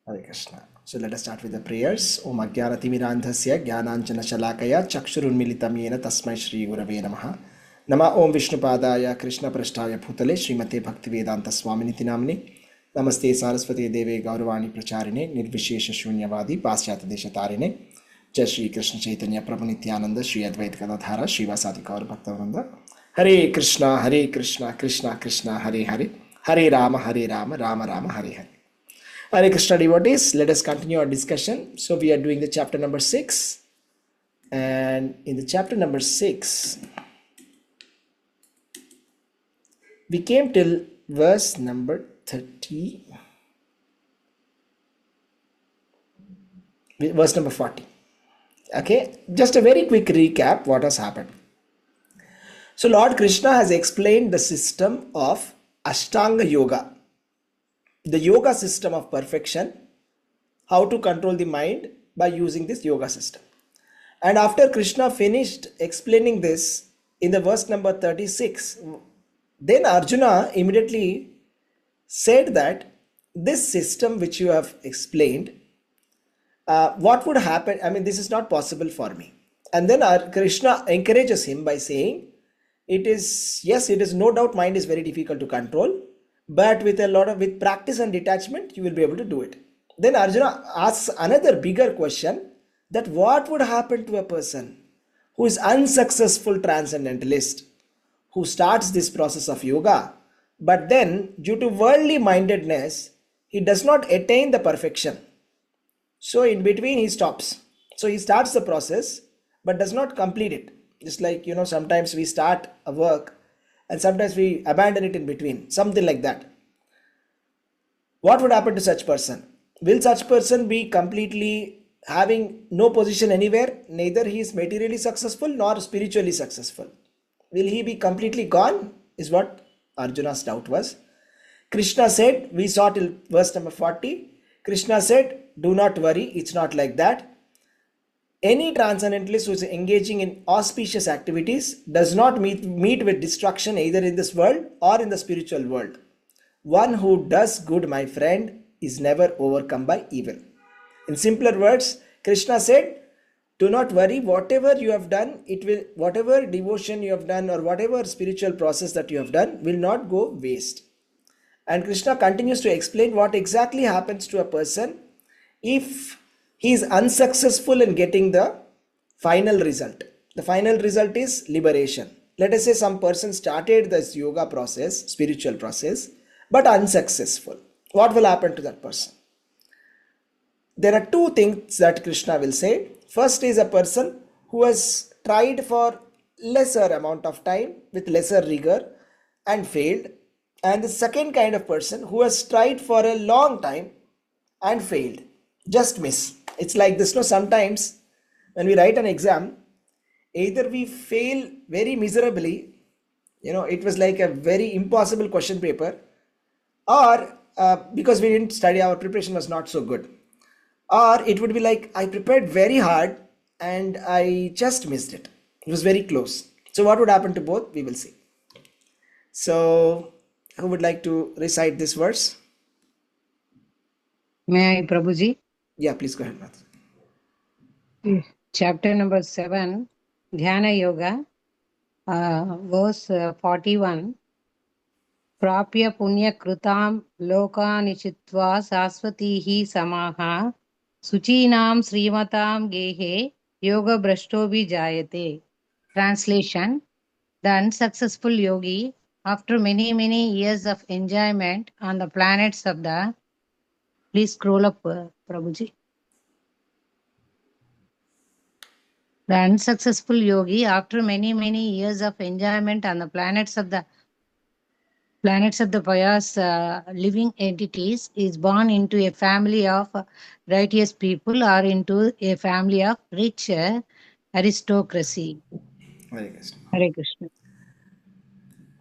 Hare Krishna. So let us start with the prayers. Om Agyanatimirandhasya Gyananjana Shalakaya Chakshurunmilitam Yena Tasmai Shri Gurave Namaha. Nama Om Vishnupadaya Krishna Prashtaya Bhutale Srimate Bhaktivedanta Swaminiti Namne. Namaste Saraswati Deve Gauravani Pracharine Nirvishesha Shunyavadi Paschata Deshatarine. Jai Shri Krishna Chaitanya Prabhu Nityananda Shri Advaita Gadadhara Srivasadi Gaur Bhaktavranda. Hare Krishna Krishna Krishna Hare Hare. Hare Rama Rama Rama Hare Hare. Hare Krishna devotees, let us continue our discussion. So we are doing the chapter number 6, and in the chapter number 6 we came till verse number 30, verse number 40. Okay, just a very quick recap what has happened. So Lord Krishna has explained the system of Ashtanga Yoga, the yoga system of perfection, how to control the mind by using this yoga system. And after Krishna finished explaining this in the verse number 36, then Arjuna immediately said that this system which you have explained, what would happen? I mean, this is not possible for me. And then Krishna encourages him by saying, it is no doubt mind is very difficult to control, but with practice and detachment, you will be able to do it. Then Arjuna asks another bigger question, that what would happen to a person who is unsuccessful transcendentalist, who starts this process of yoga, but then due to worldly mindedness, he does not attain the perfection. So in between he stops. So he starts the process, but does not complete it. Just like, sometimes we start a work and sometimes we abandon it in between, something like that. What would happen to such person? Will such person be completely having no position anywhere? Neither he is materially successful nor spiritually successful. Will he be completely gone? Is what Arjuna's doubt was. Krishna said, we saw till verse number 40, Krishna said, do not worry, it's not like that. Any transcendentalist who is engaging in auspicious activities does not meet with destruction either in this world or in the spiritual world. One who does good, my friend, is never overcome by evil. In simpler words, Krishna said, do not worry, whatever you have done, whatever devotion you have done or whatever spiritual process that you have done will not go waste. And Krishna continues to explain what exactly happens to a person if he is unsuccessful in getting the final result. The final result is liberation. Let us say some person started this yoga process, spiritual process, but unsuccessful. What will happen to that person? There are two things that Krishna will say. First is a person who has tried for lesser amount of time with lesser rigor and failed. And the second kind of person who has tried for a long time and failed. Just miss. It's like this, sometimes when we write an exam, either we fail very miserably, it was like a very impossible question paper, or because we didn't study, our preparation was not so good. Or it would be like, I prepared very hard and I just missed it. It was very close. So what would happen to both? We will see. So who would like to recite this verse? May I, Prabhuji? Yeah, please go ahead, Mata. Chapter number 7, Dhyana Yoga, verse 41. Prapya punya kritam lokani chitva saswatihi samaha suchinam srimatam gehe yoga brashtobi jayate. Translation: the unsuccessful yogi, after many years of enjoyment on the planets of the... Please scroll up, Prabhuji. The unsuccessful yogi, after many years of enjoyment on the planets of the pious living entities, is born into a family of righteous people or into a family of rich aristocracy. Hare Krishna. Hare Krishna.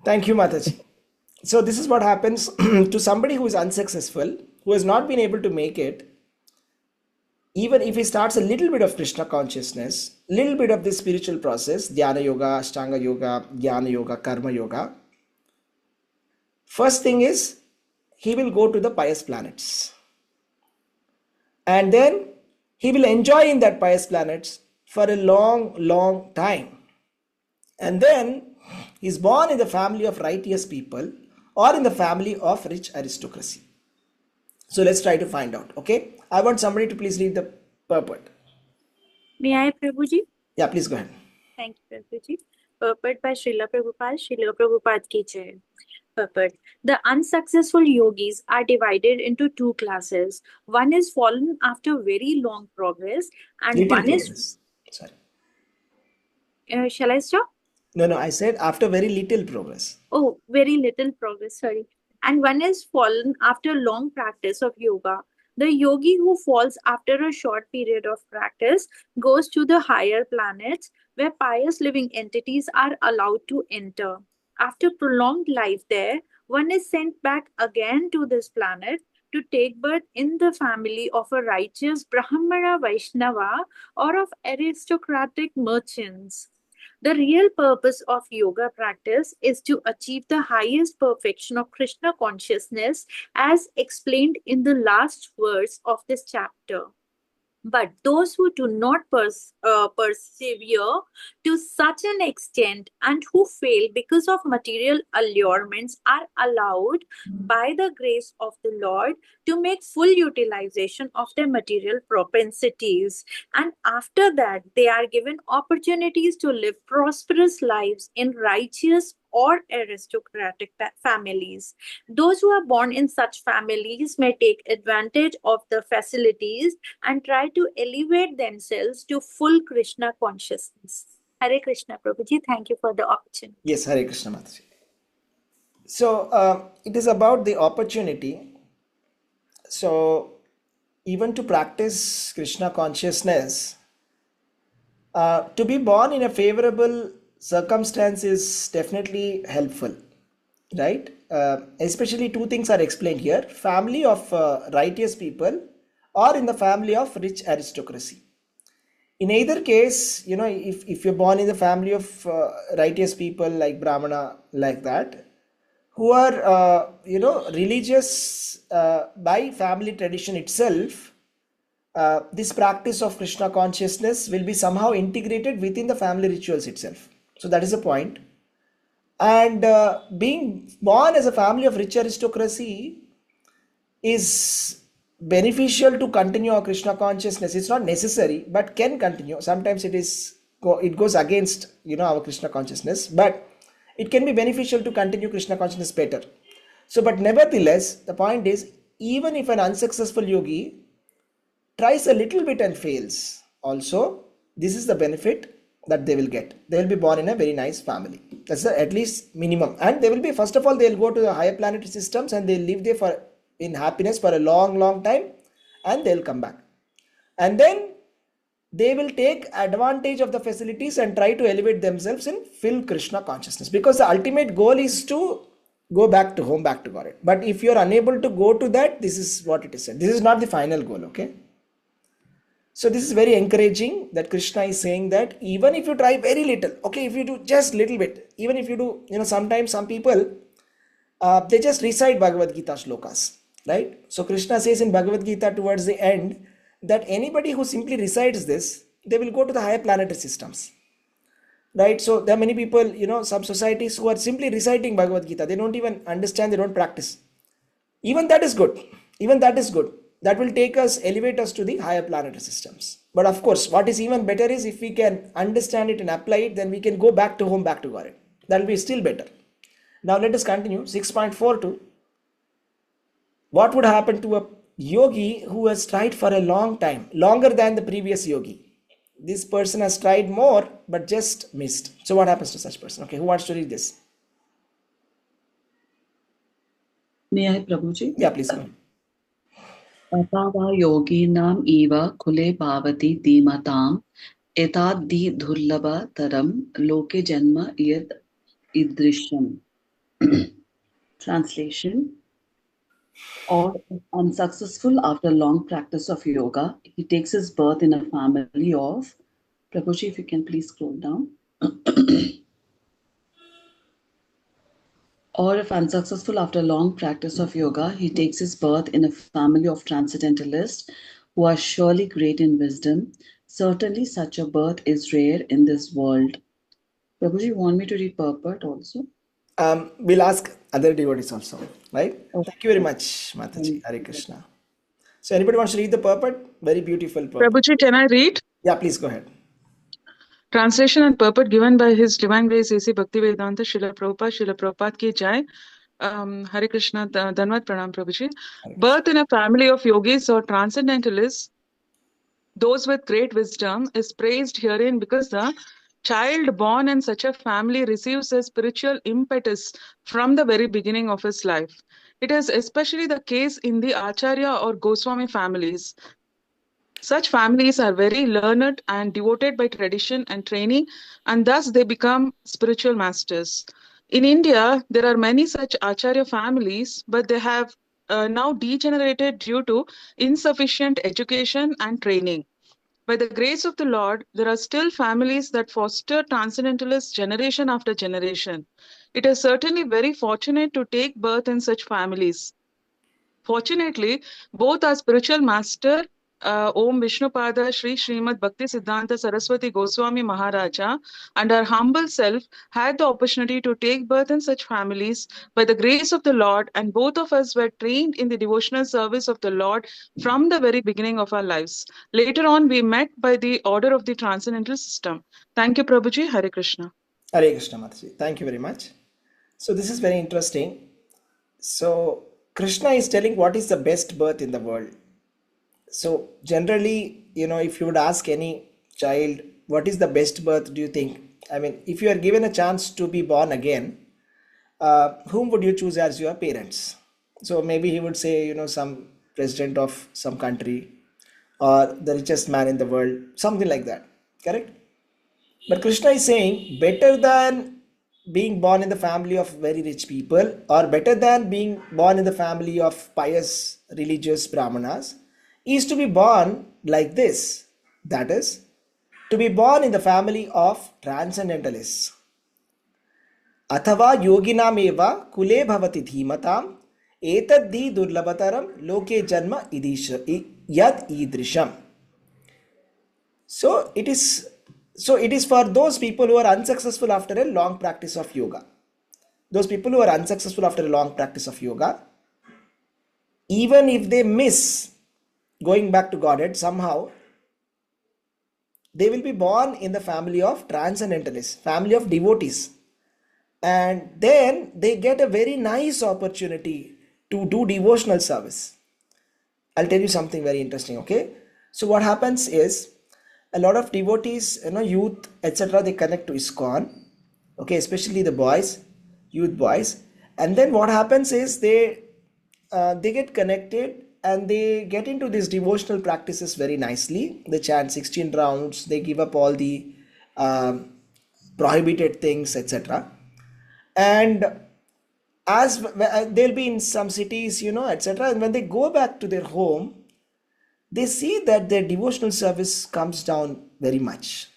Thank you, Mataji. So this is what happens to somebody who is unsuccessful, who has not been able to make it. Even if he starts a little bit of Krishna consciousness, little bit of this spiritual process, Dhyana Yoga, Ashtanga Yoga, Gyan Yoga, Karma Yoga, first thing is he will go to the pious planets. and then he will enjoy in that pious planets for a long time. And then he's born in the family of righteous people or in the family of rich aristocracy. So let's try to find out. Okay, I want somebody to please read the purport. May I, Prabhuji? Yeah, please go ahead. Thank you, Prabhuji. Purport by Srila Prabhupada ki jai. Purport. The unsuccessful yogis are divided into two classes. One is fallen after very long progress, and Little one is. progress. Sorry. Shall I stop? No, I said after very little progress. Oh, very little progress, sorry. And one is fallen after long practice of yoga. The yogi who falls after a short period of practice goes to the higher planets where pious living entities are allowed to enter. After prolonged life there, one is sent back again to this planet to take birth in the family of a righteous Brahmana Vaishnava or of aristocratic merchants. The real purpose of yoga practice is to achieve the highest perfection of Krishna consciousness as explained in the last verse of this chapter. But those who do not persevere to such an extent and who fail because of material allurements are allowed by the grace of the Lord to make full utilization of their material propensities. And after that, they are given opportunities to live prosperous lives in righteous or aristocratic families. Those who are born in such families may take advantage of the facilities and try to elevate themselves to full Krishna consciousness. Hare Krishna, Prabhuji. Thank you for the opportunity. Yes, Hare Krishna Mataji. So it is about the opportunity. So even to practice Krishna consciousness, to be born in a favorable circumstance is definitely helpful, right? Especially two things are explained here: family of righteous people or in the family of rich aristocracy. In either case, if you're born in the family of righteous people like Brahmana, like that, who are religious by family tradition itself, this practice of Krishna consciousness will be somehow integrated within the family rituals itself. So that is the point. And being born as a family of rich aristocracy is beneficial to continue our Krishna consciousness. It's not necessary, but can continue. Sometimes it goes against our Krishna consciousness, but it can be beneficial to continue Krishna consciousness better. So, but nevertheless, the point is, even if an unsuccessful yogi tries a little bit and fails, also this is the benefit that they will get. They will be born in a very nice family. That's the at least minimum. And they will be, first of all, they'll go to the higher planetary systems and they'll live there in happiness for a long time, and they'll come back. And then they will take advantage of the facilities and try to elevate themselves in full Krishna consciousness, because the ultimate goal is to go back to home, back to God. But if you're unable to go to that, this is what it is said. This is not the final goal, okay? So this is very encouraging that Krishna is saying that even if you try very little, okay, if you do just little bit, even if you do, sometimes some people, they just recite Bhagavad Gita shlokas, right? So Krishna says in Bhagavad Gita towards the end that anybody who simply recites this, they will go to the higher planetary systems, right? So there are many people, some societies who are simply reciting Bhagavad Gita. They don't even understand, they don't practice. Even that is good. Even that is good. That will elevate us to the higher planetary systems. But of course, what is even better is if we can understand it and apply it, then we can go back to home, back to God. That will be still better. Now let us continue. 6.42. What would happen to a yogi who has tried for a long time, longer than the previous yogi? This person has tried more, but just missed. So what happens to such person? Okay, who wants to read this? May I, Prabhuji? Yeah, please go. Atava yoginam eva kule bhavati dhimatam etadhi dhurlabha taram loke janma yad idrishyam. Translation. Or unsuccessful after long practice of yoga, he takes his birth in a family of. Prabhuji, if you can please scroll down. Or if unsuccessful after long practice of yoga, he takes his birth in a family of transcendentalists who are surely great in wisdom. Certainly such a birth is rare in this world. Prabhuji, you want me to read purport also? We'll ask other devotees also, right? Okay. Thank you very much, Mataji. Hare Krishna. So anybody wants to read the purport? Very beautiful purport. Prabhuji, can I read? Yeah, please go ahead. Translation and purport given by His Divine Grace A.C. Bhaktivedanta Srila Prabhupada ki jai. Hare Krishna, Dhanvat Pranam Prabhuji. Hare Krishna. Birth in a family of yogis or transcendentalists, those with great wisdom, is praised herein because the child born in such a family receives a spiritual impetus from the very beginning of his life. It is especially the case in the Acharya or Goswami families. Such families are very learned and devoted by tradition and training, and thus they become spiritual masters. In India, there are many such Acharya families, but they have now degenerated due to insufficient education and training. By the grace of the Lord, there are still families that foster transcendentalists generation after generation. It is certainly very fortunate to take birth in such families. Fortunately, both our spiritual master, Om Vishnupada Sri Srimad Bhakti Siddhanta Saraswati Goswami Maharaja, and our humble self had the opportunity to take birth in such families by the grace of the Lord, and both of us were trained in the devotional service of the Lord from the very beginning of our lives. Later on, we met by the order of the transcendental system. Thank you, Prabhuji. Hare Krishna. Hare Krishna, Mataji. Thank you very much. So this is very interesting. So Krishna is telling what is the best birth in the world. So generally, if you would ask any child, what is the best birth, do you think? I mean, if you are given a chance to be born again, whom would you choose as your parents? So maybe he would say, some president of some country or the richest man in the world, something like that. Correct? But Krishna is saying better than being born in the family of very rich people, or better than being born in the family of pious religious brahmanas, is to be born like this. That is, to be born in the family of transcendentalists. अथवा योगिनामेव कुले भवति धीमताम् एतद्धि दुर्लभतरं लोके जन्म यद ईदृशम्. So it is for those people who are unsuccessful after a long practice of yoga. Those people who are unsuccessful after a long practice of yoga, even if they miss going back to Godhead somehow, they will be born in the family of transcendentalists, family of devotees. And then they get a very nice opportunity to do devotional service. I'll tell you something very interesting, okay? So what happens is, a lot of devotees, youth, etc., they connect to ISKCON, okay, especially the boys, youth boys. And then what happens is they get connected and they get into these devotional practices very nicely. They chant 16 rounds, they give up all the prohibited things, etc. And as they'll be in some cities, etc., and when they go back to their home, they see that their devotional service comes down very much.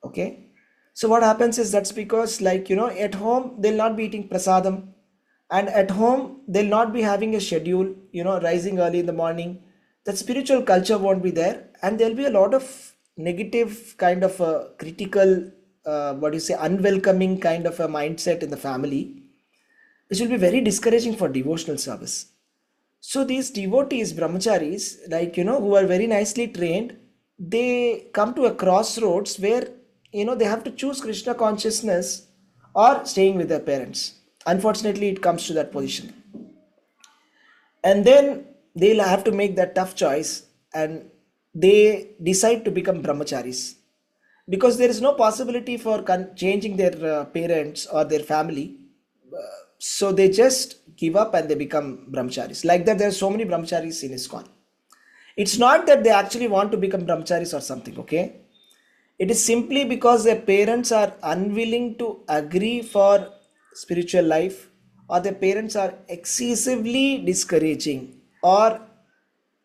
Okay, so what happens is, that's because, at home they'll not be eating prasadam, and at home they'll not be having a schedule, rising early in the morning. That spiritual culture won't be there, and there'll be a lot of negative kind of a critical, unwelcoming kind of a mindset in the family, which will be very discouraging for devotional service. So these devotees, brahmacharis, who are very nicely trained, they come to a crossroads where, they have to choose Krishna consciousness or staying with their parents. Unfortunately, it comes to that position. And then they'll have to make that tough choice, and they decide to become brahmacharis. Because there is no possibility for changing their parents or their family. So they just give up and they become brahmacharis. Like that, there are so many brahmacharis in ISKCON. It's not that they actually want to become brahmacharis or something, okay? It is simply because their parents are unwilling to agree for spiritual life, or their parents are excessively discouraging or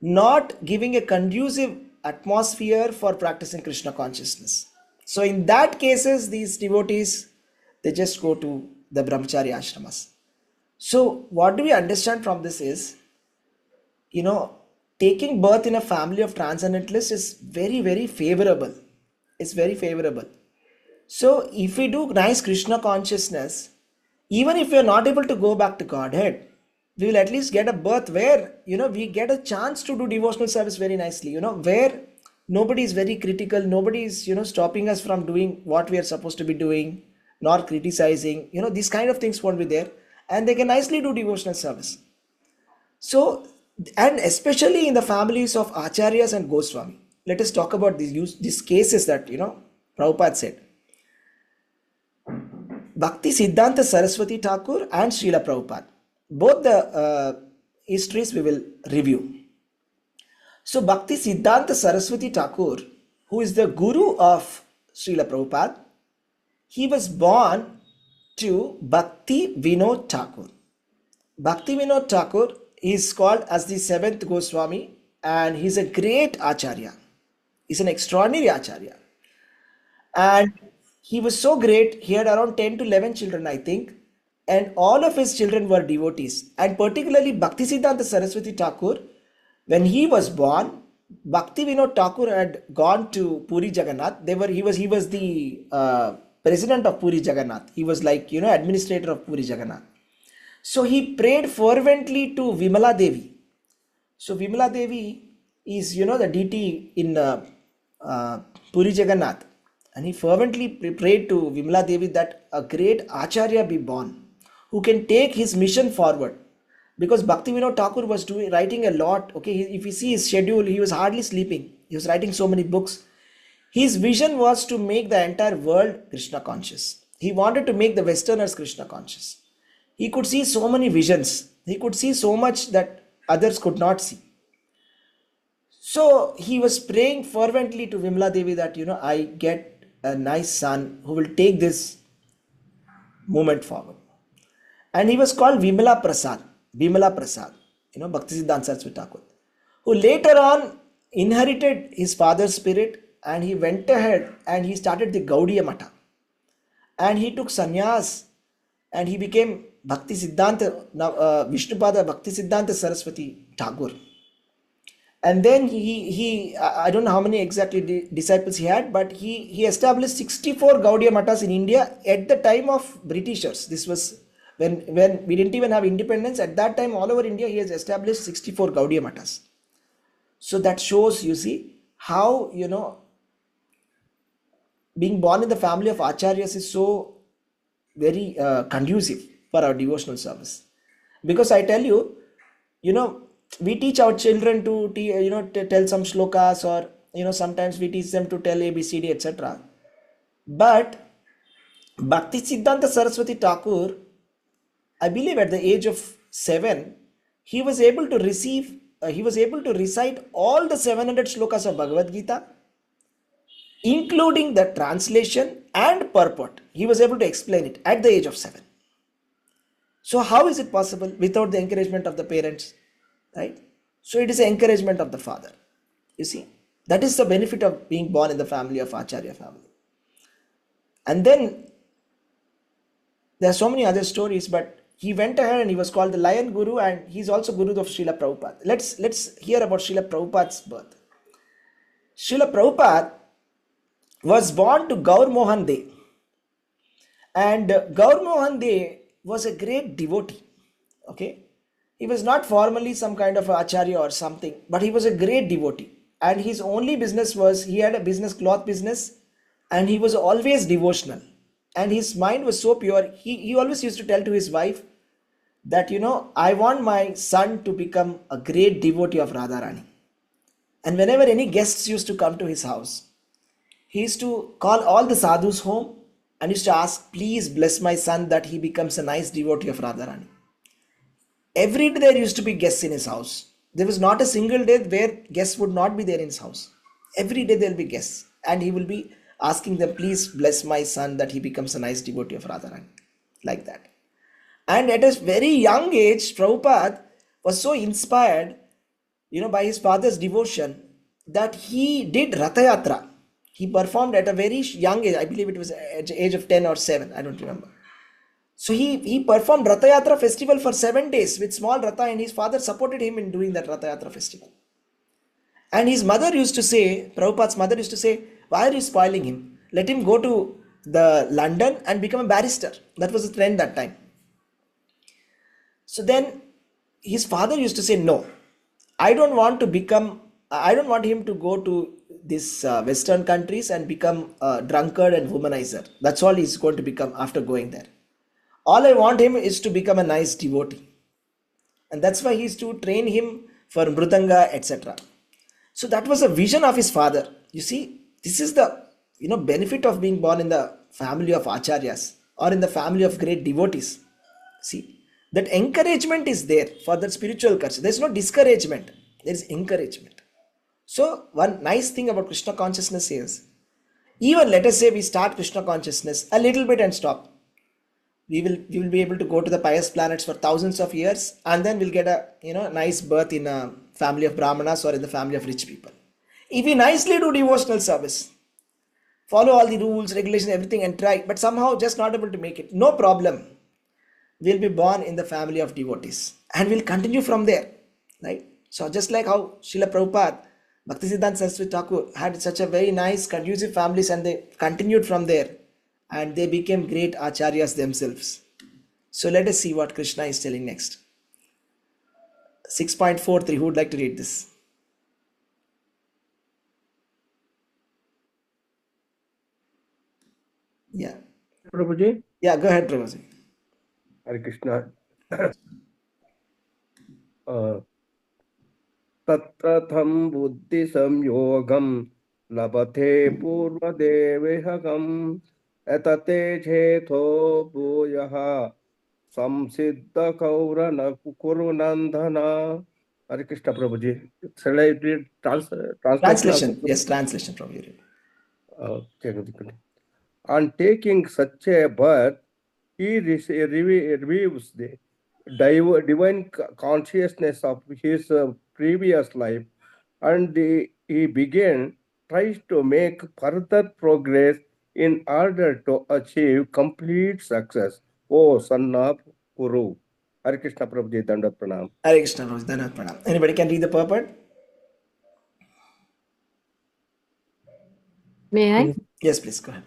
not giving a conducive atmosphere for practicing Krishna consciousness. So in that cases, these devotees, they just go to the brahmachari ashramas. So what do we understand from this is, taking birth in a family of transcendentalists is very, very favorable. It's very favorable. So if we do nice Krishna consciousness, even if we are not able to go back to Godhead, we will at least get a birth where, we get a chance to do devotional service very nicely, where nobody is very critical, nobody is, stopping us from doing what we are supposed to be doing, nor criticizing, these kind of things won't be there, and they can nicely do devotional service. So, and especially in the families of Acharyas and Goswami, let us talk about these cases that, Prabhupada said. Bhakti Siddhanta Saraswati Thakur and Srila Prabhupada. Both the histories we will review. So Bhakti Siddhanta Saraswati Thakur, who is the guru of Srila Prabhupada, he was born to Bhakti Vinod Thakur. Bhakti Vinod Thakur is called as the seventh Goswami, and he's a great Acharya. He's an extraordinary Acharya. And he was so great, he had around 10 to 11 children, I think. And all of his children were devotees. And particularly Bhaktisiddhanta Saraswati Thakur, when he was born, Bhakti Vinod Thakur had gone to Puri Jagannath. He was the president of Puri Jagannath. He was like, administrator of Puri Jagannath. So he prayed fervently to Vimala Devi. So Vimala Devi is, the deity in Puri Jagannath. And he fervently prayed to Vimala Devi that a great Acharya be born, who can take his mission forward. Because Bhakti Vinod Thakur was writing a lot. Okay, if you see his schedule, he was hardly sleeping. He was writing so many books. His vision was to make the entire world Krishna conscious. He wanted to make the Westerners Krishna conscious. He could see so many visions. He could see so much that others could not see. So he was praying fervently to Vimala Devi that, I get a nice son who will take this movement forward. And he was called Vimala Prasad, Bhaktisiddhanta Saraswati Thakur, who later on inherited his father's spirit, and he went ahead and he started the Gaudiya Matha. And he took sannyas and he became Bhaktisiddhanta, Vishnupada Bhaktisiddhanta Saraswati Thakur. And then I don't know how many exactly disciples he had, but he established 64 Gaudiya Mathas in India at the time of Britishers. This was when we didn't even have independence. At that time, all over India, he has established 64 Gaudiya Mathas. So that shows, you see, how, being born in the family of Acharyas is so very conducive for our devotional service. Because I tell you, we teach our children to tell some shlokas, or sometimes we teach them to tell ABCD, etc. But Bhakti Siddhanta Saraswati Thakur, I believe at the age of 7, he was able to recite all the 700 shlokas of Bhagavad Gita, including the translation and purport. He was able to explain it at the age of 7. So how is it possible without the encouragement of the parents? Right? So it is the encouragement of the father. You see, that is the benefit of being born in the family of Acharya family. And then there are so many other stories, but he went ahead and he was called the Lion Guru, and he's also Guru of Srila Prabhupada. Let's hear about Srila Prabhupada's birth. Srila Prabhupada was born to Gaur Mohan De, and Gaur Mohan De was a great devotee. Okay. He was not formally some kind of acharya or something, but he was a great devotee. And his only business was, he had a business, cloth business, and he was always devotional. And his mind was so pure, he always used to tell to his wife that, I want my son to become a great devotee of Radharani. And whenever any guests used to come to his house, he used to call all the sadhus home and used to ask, please bless my son that he becomes a nice devotee of Radharani. Every day there used to be guests in his house. There was not a single day where guests would not be there in his house. Every day there will be guests. And he will be asking them, please bless my son that he becomes a nice devotee of Radharani. Like that. And at a very young age, Prabhupada was so inspired, by his father's devotion, that he did Ratha Yatra. He performed at a very young age. I believe it was at the age of 10 or 7. I don't remember. So he performed Ratha Yatra festival for 7 days with small Ratha, and his father supported him in doing that Ratha Yatra festival. And his mother used to say, Prabhupada's mother used to say, why are you spoiling him? Let him go to the London and become a barrister. That was the trend that time. So then his father used to say, no, I don't want him to go to these Western countries and become a drunkard and womanizer. That's all he's going to become after going there. All I want him is to become a nice devotee. And that's why he used to train him for Mridanga, etc. So that was a vision of his father. You see, this is the benefit of being born in the family of acharyas or in the family of great devotees. See, that encouragement is there for that spiritual culture. There's no discouragement, there is encouragement. So one nice thing about Krishna consciousness is, even let us say we start Krishna consciousness a little bit and stop. We will be able to go to the pious planets for thousands of years, and then we'll get a nice birth in a family of brahmanas or in the family of rich people. If we nicely do devotional service, follow all the rules, regulations, everything, and try, but somehow just not able to make it, no problem. We'll be born in the family of devotees and we'll continue from there, right? So just like how Srila Prabhupada, Bhaktisiddhanta Saraswati Thakur had such a very nice conducive families, and they continued from there and they became great acharyas themselves. So let us see what Krishna is telling next. 6.43, who would like to read this? Yeah. Prabhuji, Yeah, go ahead, Prabhuji. Hare Krishna. Tatratham buddhi samyogam labate purvadevehagam etate chetho bhuyaha samsiddha kaurana kurunandhana. Hare Krishna, Prabhuji. Shall I read Translation? Yes, translation from you. Okay. On taking such a birth, he revives the divine consciousness of his previous life, and he tries to make further progress in order to achieve complete success. O son of Kuru. Hare Krishna Prabhuji, Dandat Pranam. Hare Krishna, Prabhuji, Dandat Pranam. Anybody can read the purport? May I? Yes, please, go ahead.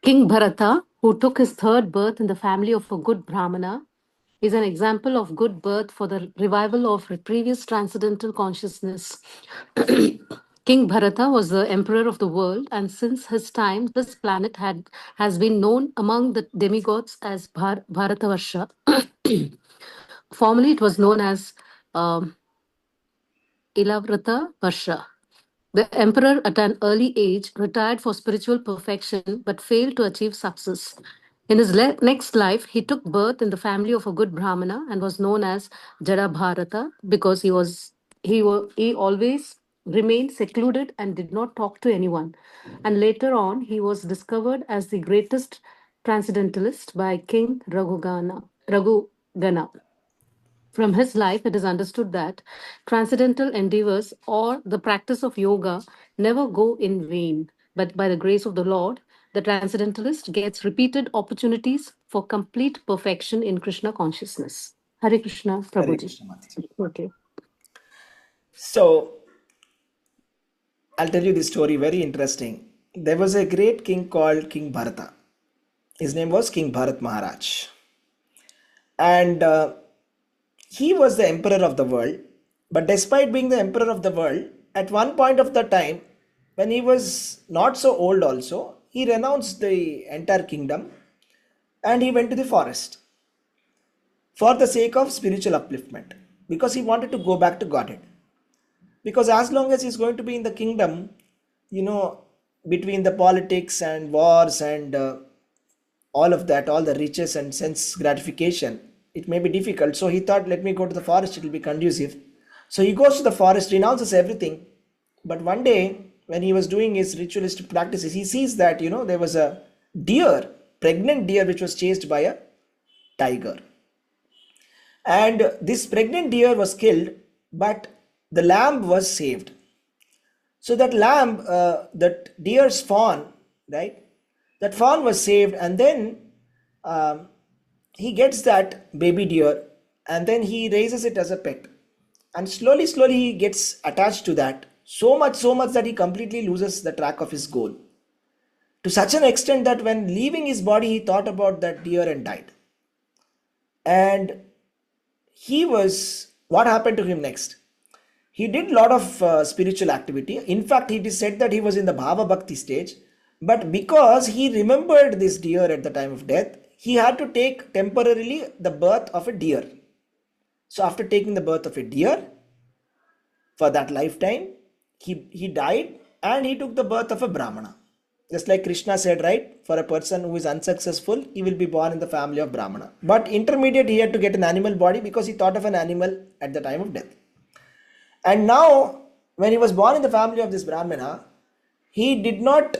King Bharata, who took his third birth in the family of a good Brahmana, is an example of good birth for the revival of previous transcendental consciousness. King Bharata was the emperor of the world, and since his time, this planet has been known among the demigods as Bharatavarsha. Formerly, it was known as Ilavrata Varsha. The emperor, at an early age, retired for spiritual perfection but failed to achieve success. In his next life, he took birth in the family of a good Brahmana and was known as Jada Bharata because he always remained secluded and did not talk to anyone. And later on, he was discovered as the greatest transcendentalist by King Raghugana. From his life, it is understood that transcendental endeavors or the practice of yoga never go in vain, but by the grace of the Lord, the transcendentalist gets repeated opportunities for complete perfection in Krishna consciousness. Hare Krishna, Hare Prabhuji. Krishna, Mataji. Okay. So, I'll tell you this story, very interesting. There was a great king called King Bharata. His name was King Bharat Maharaj. And he was the emperor of the world. But despite being the emperor of the world, at one point of the time, when he was not so old also, he renounced the entire kingdom and he went to the forest for the sake of spiritual upliftment, because he wanted to go back to Godhead. Because as long as he's going to be in the kingdom, between the politics and wars and all of that, all the riches and sense gratification, it may be difficult. So he thought, let me go to the forest, it will be conducive. So he goes to the forest, renounces everything. But one day, when he was doing his ritualistic practices, he sees that, there was a deer, pregnant deer, which was chased by a tiger. And this pregnant deer was killed, but the lamb was saved. So that lamb, that deer's fawn, right? That fawn was saved, and then he gets that baby deer, and then he raises it as a pet. And slowly, slowly he gets attached to that. So much that he completely loses the track of his goal. To such an extent that when leaving his body, he thought about that deer and died. And what happened to him next? He did a lot of spiritual activity. In fact, it is said that he was in the Bhava Bhakti stage. But because he remembered this deer at the time of death, he had to take temporarily the birth of a deer. So after taking the birth of a deer for that lifetime, he died and he took the birth of a Brahmana. Just like Krishna said, right? For a person who is unsuccessful, he will be born in the family of Brahmana. But intermediate, he had to get an animal body because he thought of an animal at the time of death. And now, when he was born in the family of this Brahmana, he did not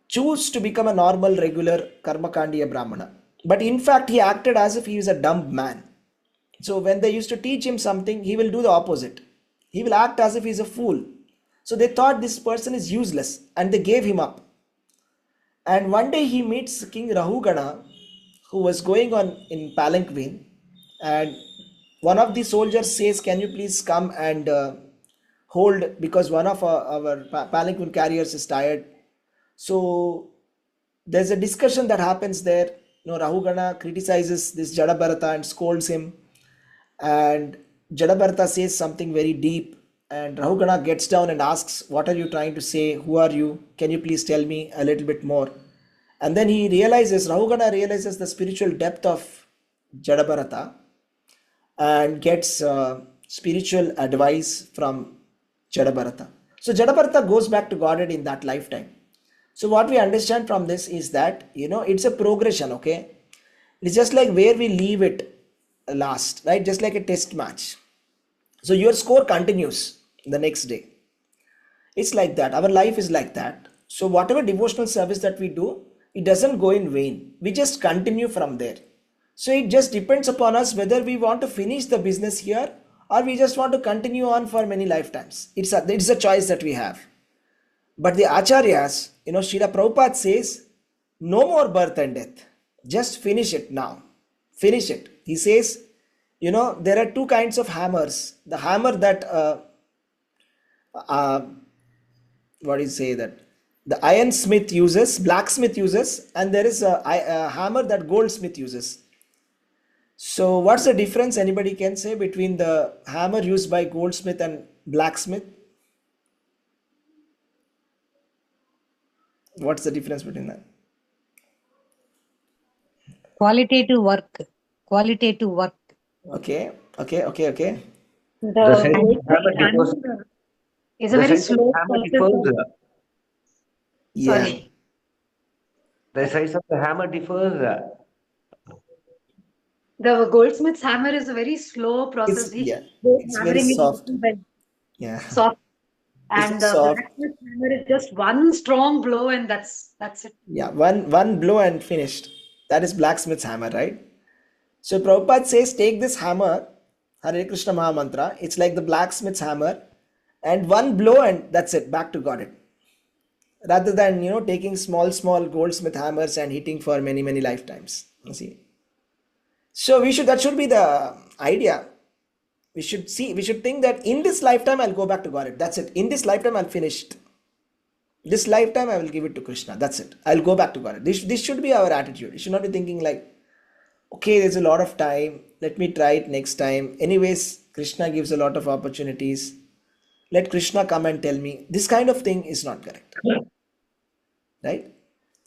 choose to become a normal, regular Karmakandiya Brahmana. But in fact, he acted as if he was a dumb man. So when they used to teach him something, he will do the opposite. He will act as if he's a fool. So they thought this person is useless and they gave him up. And one day he meets King Rahugana, who was going on in palanquin, and one of the soldiers says, can you please come and hold, because one of our palanquin carriers is tired. So there's a discussion that happens there. Rahugana criticizes this Jadabharata and scolds him, and Jadabharata says something very deep, and Rahugana gets down and asks, what are you trying to say? Who are you? Can you please tell me a little bit more? And then Rahugana realizes the spiritual depth of Jadabharata and gets spiritual advice from Jadabharata. So Jadabharata goes back to Godhead in that lifetime. So what we understand from this is that, it's a progression, okay? It's just like where we leave it last, right? Just like a test match. So your score continues the next day. It's like that. Our life is like that. So whatever devotional service that we do, it doesn't go in vain. We just continue from there. So it just depends upon us whether we want to finish the business here or we just want to continue on for many lifetimes. It's a choice that we have. But the acharyas, Srila Prabhupada says, no more birth and death. Just finish it now. Finish it. He says, there are two kinds of hammers. The hammer that, what do you say that? The ironsmith uses, blacksmith uses, and there is a hammer that goldsmith uses. So what's the difference anybody can say between the hammer used by goldsmith and blacksmith? What's the difference between that? Qualitative work. Qualitative work. Okay. The size of the hammer differs. Is a very slow hammer process. differs. Yeah. Sorry. The size of the hammer differs. The goldsmith's hammer is a very slow process. It's very soft. Yeah. Soft. And the blacksmith's hammer is just one strong blow and that's it. Yeah, one blow and finished. That is blacksmith's hammer, right? So Prabhupada says, take this hammer, Hare Krishna Maha Mantra, it's like the blacksmith's hammer, and one blow and that's it, back to Godhead. Rather than, taking small goldsmith hammers and hitting for many, many lifetimes. You see? So that should be the idea. We should think that in this lifetime I'll go back to Godhead. That's it. In this lifetime I'll finish it. This lifetime I will give it to Krishna. That's it. I'll go back to Godhead. This should be our attitude. You should not be thinking like, okay, there's a lot of time. Let me try it next time. Anyways, Krishna gives a lot of opportunities. Let Krishna come and tell me. This kind of thing is not correct. Right?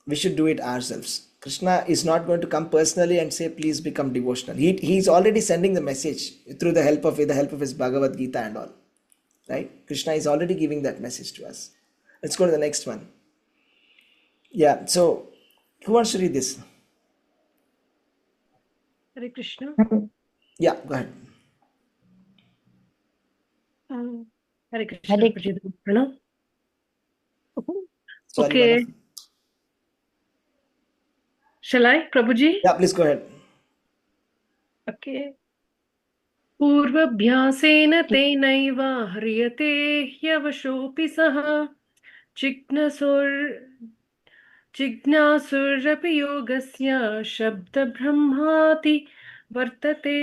We should do it ourselves. Krishna is not going to come personally and say, please become devotional. He's already sending the message through the help of his Bhagavad Gita and all. Right? Krishna is already giving that message to us. Let's go to the next one. Yeah, so who wants to read this? Hare Krishna. Yeah, go ahead. Hare Krishna. Sorry, okay. Manav. Shall I, Prabhuji? Yeah, please go ahead. Okay. पूर्वभ्यासेन तेनैव ह्रियते ह्यवशोऽपि सः जिज्ञासुरपि योगस्य शब्दब्रह्माति वर्तते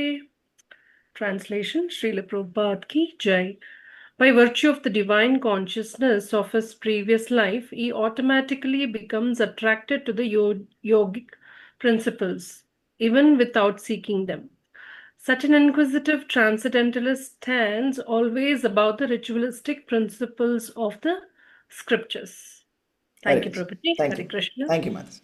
Translation, Srila Prabhupada Ki Jai. By virtue of the divine consciousness of his previous life, he automatically becomes attracted to the yogic principles, even without seeking them. Such an inquisitive transcendentalist stands always above the ritualistic principles of the scriptures. Thank you, Prabhuji. Thank Hare you. Krishna. Thank you, Manas.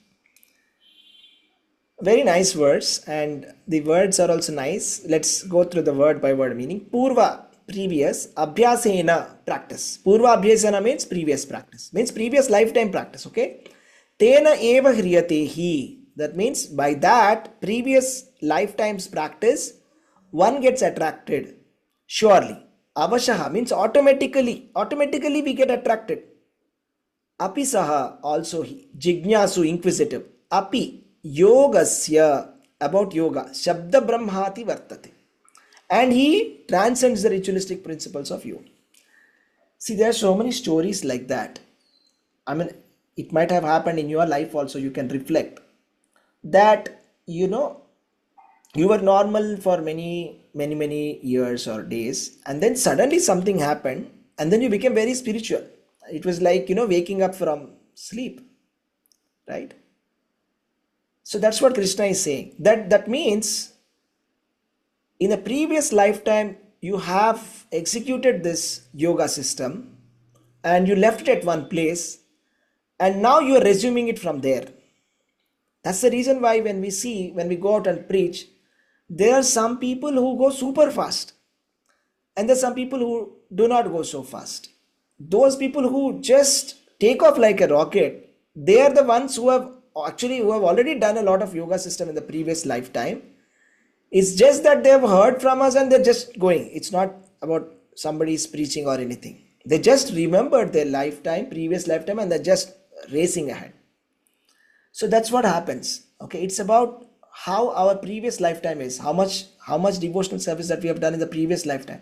Very nice words, and the words are also nice. Let's go through the word by word meaning. Purva, previous, abhyasena, practice. Purva abhyasena means previous practice, means previous lifetime practice, okay? Tena eva hriyate, that means by that previous lifetime's practice, one gets attracted, surely. Avashaha means automatically we get attracted. Api saha, also he. Jignasu, inquisitive. Api, yogasya, about yoga. Shabda brahmati vartate. And he transcends the ritualistic principles of yoga. See, there are so many stories like that. I mean, it might have happened in your life also. You can reflect that, you were normal for many years or days, and then suddenly something happened, and then you became very spiritual. It was like, waking up from sleep, right? So that's what Krishna is saying. That means in a previous lifetime, you have executed this yoga system and you left it at one place, and now you are resuming it from there. That's the reason why when we go out and preach, there are some people who go super fast, and there's some people who do not go so fast. Those people who just take off like a rocket, they are the ones who have already done a lot of yoga system in the previous lifetime. It's just that they have heard from us and they're just going. It's not about somebody's preaching or anything. They just remembered their previous lifetime, and they're just racing ahead. So that's what happens. Okay, it's about how our previous lifetime is, how much devotional service that we have done in the previous lifetime.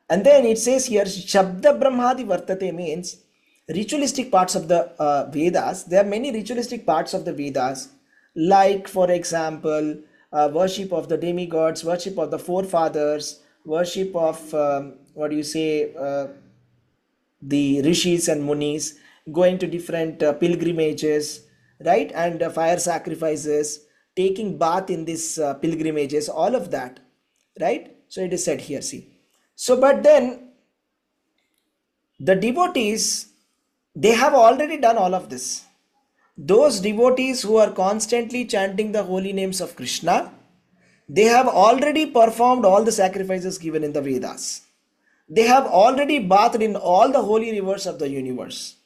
And then it says here, Shabda Brahmadi Vartate means ritualistic parts of the Vedas. There are many ritualistic parts of the Vedas, like for example, worship of the demigods, worship of the forefathers, worship of the rishis and munis, going to different pilgrimages, right? And fire sacrifices, taking bath in these pilgrimages, all of that, right? So it is said here, see. So, but then the devotees, they have already done all of this. Those devotees who are constantly chanting the holy names of Krishna, they have already performed all the sacrifices given in the Vedas. They have already bathed in all the holy rivers of the universe.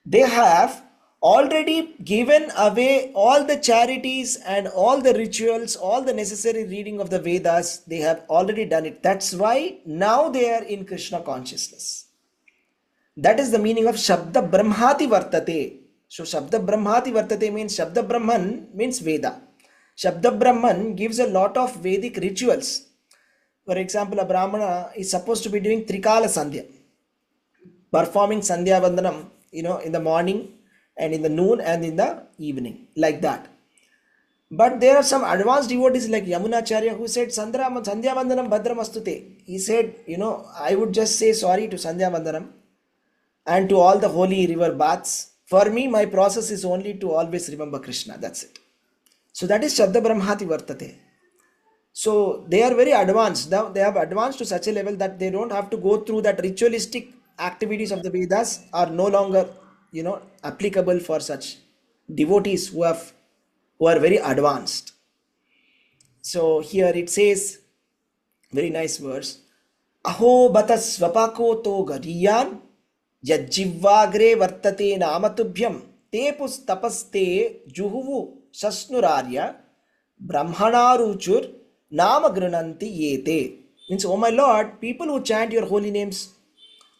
They have already given away all the charities and all the rituals, all the necessary reading of the Vedas. They have already done it. That's why now they are in Krishna consciousness. That is the meaning of Shabda Brahmati Vartate. So Shabda Brahmati Vartate means Shabda Brahman means Veda. Shabda Brahman gives a lot of Vedic rituals. For example, a Brahmana is supposed to be doing Trikala Sandhya, performing Sandhya Vandanam, in the morning and in the noon and in the evening, like that. But there are some advanced devotees like Yamunacharya who said, Sandhya Vandanam Bhadramastute. He said, I would just say sorry to Sandhya Vandanam and to all the holy river baths. For me, my process is only to always remember Krishna. That's it. So that is Shabda Brahmati Vartate. So they are very advanced. Now they have advanced to such a level that they don't have to go through that ritualistic activities of the Vedas are no longer, applicable for such devotees who are very advanced. So here it says, very nice verse, Aho batas svapako to gariyan yajjivagre vartate namatubhyam tepus tapaste juhuvu sasnurarya brahmanaruchur nama grananti yete. Means, oh my Lord, people who chant your holy names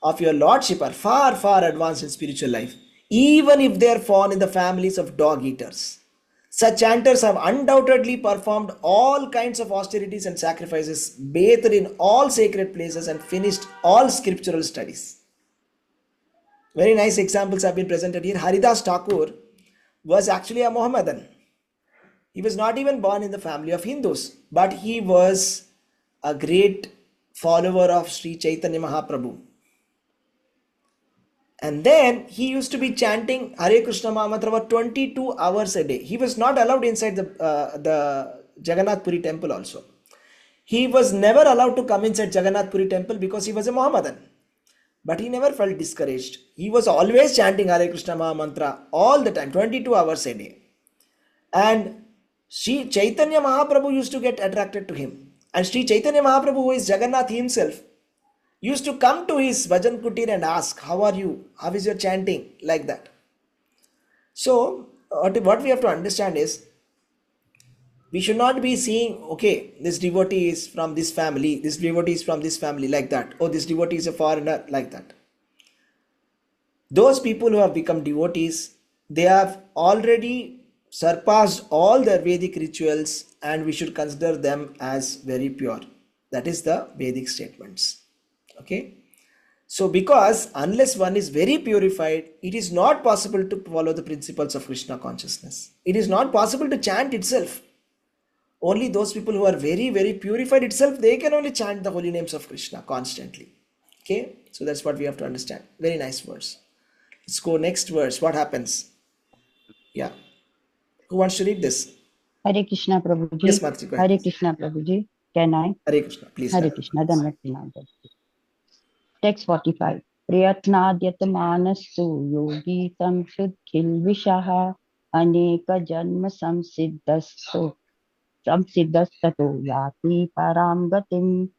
of your lordship are far, far advanced in spiritual life, even if they are born in the families of dog eaters. Such chanters have undoubtedly performed all kinds of austerities and sacrifices, bathed in all sacred places, and finished all scriptural studies. Very nice examples have been presented here. Haridas Thakur was actually a Mohammedan. He was not even born in the family of Hindus, but he was a great follower of Sri Chaitanya Mahaprabhu. And then he used to be chanting Hare Krishna Mahamantra for 22 hours a day. He was not allowed inside the Jagannath Puri temple also. He was never allowed to come inside Jagannath Puri temple because he was a Mohammedan. But he never felt discouraged. He was always chanting Hare Krishna Mahamantra all the time, 22 hours a day. And Sri Chaitanya Mahaprabhu used to get attracted to him. And Sri Chaitanya Mahaprabhu, who is Jagannath himself, used to come to his Bhajan Kutir and ask, how are you? How is your chanting? Like that. So, what we have to understand is, we should not be seeing, okay, this devotee is from this family, this devotee is from this family, like that. Oh, this devotee is a foreigner, like that. Those people who have become devotees, they have already surpassed all their Vedic rituals, and we should consider them as very pure. That is the Vedic statements. Okay. So because unless one is very purified, it is not possible to follow the principles of Krishna consciousness. It is not possible to chant itself. Only those people who are very, very purified itself, they can only chant the holy names of Krishna constantly. Okay. So that's what we have to understand. Very nice verse. Let's go next verse. What happens? Yeah. Who wants to read this? Hare Krishna Prabhuji. Yes, Mataji, go ahead. Hare Krishna Prabhuji. Can I? Hare Krishna, please. Hare Krishna. Text 45. Priyatnadyatmanasu yogi samsudkhil vishaha aneka janma samsiddhasto yati param gatim.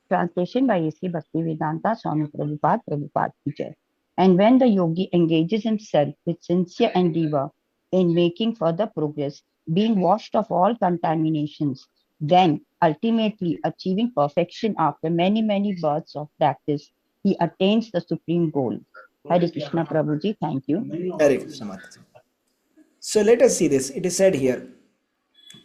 Translation by A.C. Bhaktivedanta Swami Prabhupada ki Jai. And when the yogi engages himself with sincere endeavor in making further progress, being washed of all contaminations, then ultimately achieving perfection after many, many births of practice, he attains the supreme goal. Hare Krishna Prabhuji, thank you. Hare Krishna Mataji. So let us see this. It is said here,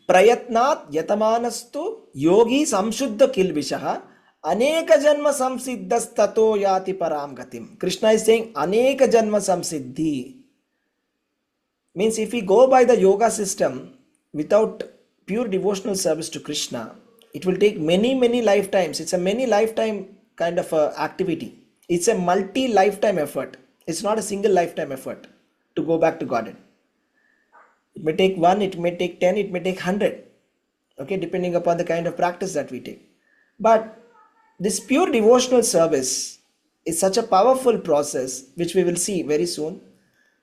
Prayatnat yatamanastu yogi samshuddha kilvishaha aneka janma samsiddhastato yati param gatim. Krishna is saying aneka janma samsiddhi. Means if we go by the yoga system without pure devotional service to Krishna, it will take many, many lifetimes. It's a many lifetime kind of activity. It's a multi-lifetime effort. It's not a single lifetime effort to go back to Godhead. It may take 1, it may take 10, it may take 100. Okay, depending upon the kind of practice that we take. But this pure devotional service is such a powerful process, which we will see very soon,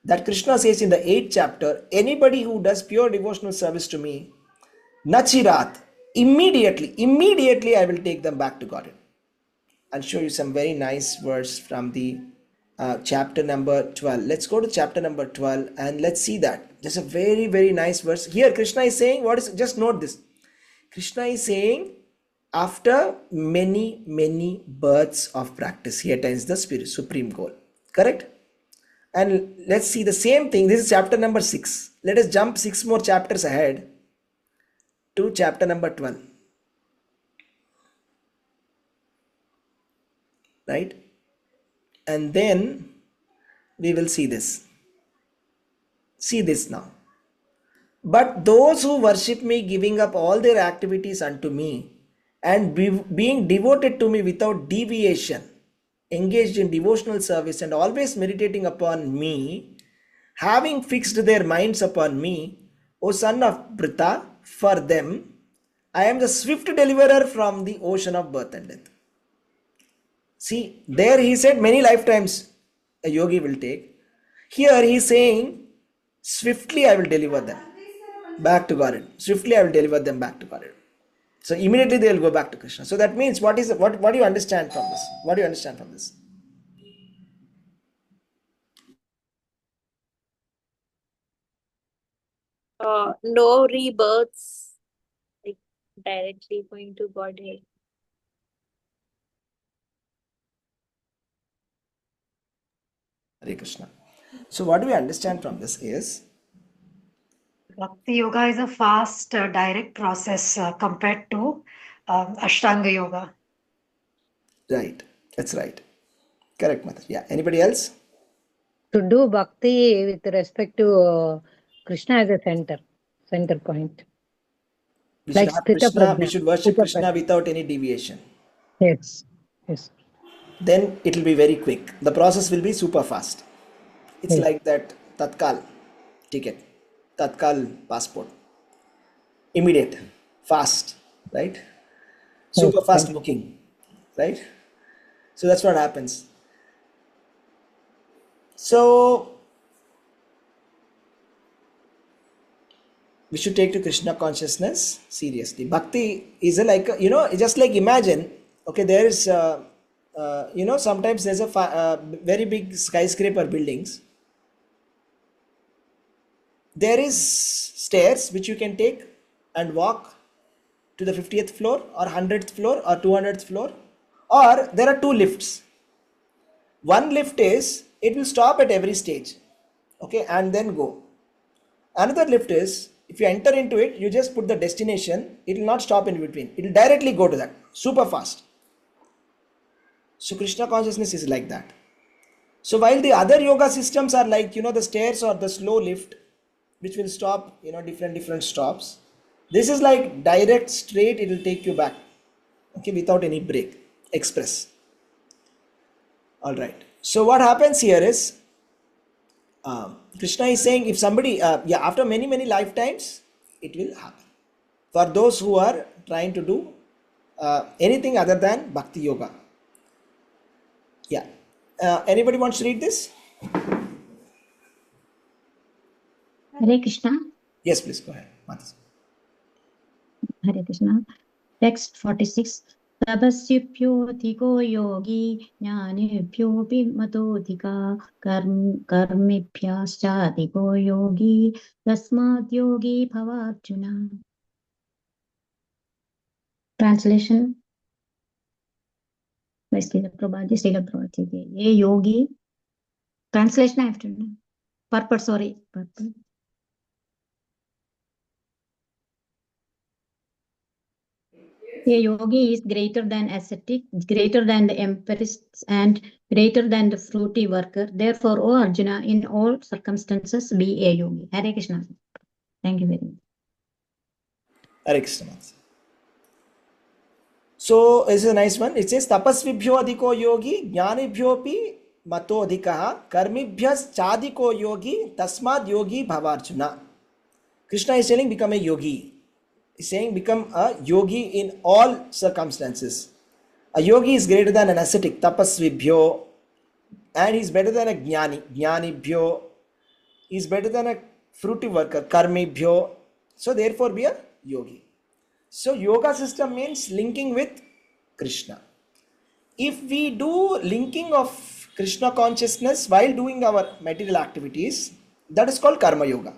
that Krishna says in the 8th chapter, anybody who does pure devotional service to me, Nachirat, immediately I will take them back to Godhead. I'll show you some very nice verse from the chapter number 12. Let's go to chapter number 12 and let's see that. Just a very, very nice verse. Here Krishna is saying, just note this. Krishna is saying, after many, many births of practice, he attains the supreme goal. Correct? And let's see the same thing. This is chapter number 6. Let us jump 6 more chapters ahead to chapter number 12. Right? And then we will see this. See this now. But those who worship me, giving up all their activities unto me, and being devoted to me without deviation, engaged in devotional service and always meditating upon me, having fixed their minds upon me, O son of Pritha, for them I am the swift deliverer from the ocean of birth and death. See, there he said many lifetimes a yogi will take. Here he is saying, swiftly I will deliver them back to Godhead. Swiftly I will deliver them back to Godhead. So immediately they will go back to Krishna. So that means what do you understand from this? What do you understand from this? No rebirths, like directly going to Godhead. Hare Krishna. So what do we understand from this is, Bhakti Yoga is a fast, direct process compared to Ashtanga Yoga. Right. That's right. Correct, Mother. Yeah. Anybody else? To do bhakti with respect to Krishna as a center point. We should Like have Sthita Krishna, we Prajna. should worship Sthita Krishna Prajna. without any deviation. Yes. Yes. Then it will be very quick. The process will be super fast. It's Yes. like that Tatkal ticket, Tatkal passport. Immediate, fast, right? Yes. Super fast Right. booking, right? So that's what happens. So we should take to Krishna consciousness seriously. Bhakti is just like imagine, okay, there's, sometimes there's a very big skyscraper buildings. There is stairs which you can take and walk to the 50th floor or 100th floor or 200th floor, or there are two lifts. One lift is, it will stop at every stage, okay, and then go. Another lift is, if you enter into it, you just put the destination, it will not stop in between, it will directly go to that, super fast. So Krishna consciousness is like that. So while the other yoga systems are like, the stairs or the slow lift, which will stop, different stops, this is like direct, straight, it will take you back, okay, without any break, express. All right. So what happens here is, Krishna is saying, if somebody, after many lifetimes, it will happen. For those who are trying to do anything other than bhakti yoga. Yeah. Anybody wants to read this? Hare Krishna. Yes, please go ahead. Mataji. Hare Krishna. Text 46. तपस्विभ्योऽधिको योगी ज्ञानिभ्योऽपि मतोऽधिका कर्मिभ्यश्चाधिको योगी तस्मात् योगी भवार्जुन. Translation by Srila Prabhupada. Ye yogi. Translation I have to know. Purpose. A yogi is greater than ascetic, greater than the empirists, and greater than the fruity worker. Therefore, O Arjuna, in all circumstances, be a yogi. Hare Krishna. Thank you very much. Hare Krishna. So this is a nice one. It says, tapasvibhyo adhiko yogi, jnanibhyopi mato adhikaha, karmibhyas chadiko yogi, tasmad yogi bhavarjuna. Krishna is telling, become a yogi. He's saying, become a yogi in all circumstances. A yogi is greater than an ascetic, tapasvibhyo, and he's better than a jnani, jnanibhyo. He's better than a fruity worker, karmibhyo. So therefore be a yogi. So yoga system means linking with Krishna. If we do linking of Krishna consciousness while doing our material activities, that is called karma yoga.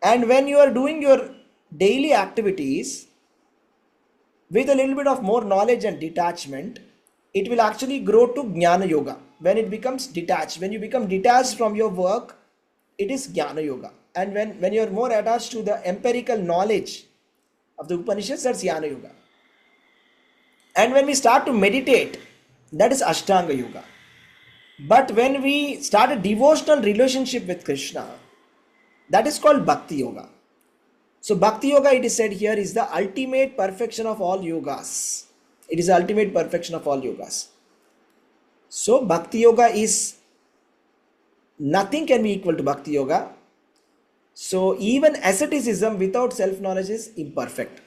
And when you are doing your daily activities with a little bit of more knowledge and detachment, it will actually grow to jnana yoga. When it becomes detached, when you become detached from your work, it is jnana yoga. And when you are more attached to the empirical knowledge of the Upanishads, that's jnana yoga. And when we start to meditate, that is Ashtanga yoga. But when we start a devotional relationship with Krishna, that is called bhakti yoga. So bhakti yoga, it is said here, is the ultimate perfection of all yogas. It is the ultimate perfection of all yogas. So bhakti yoga is, nothing can be equal to bhakti yoga. So even asceticism without self-knowledge is imperfect.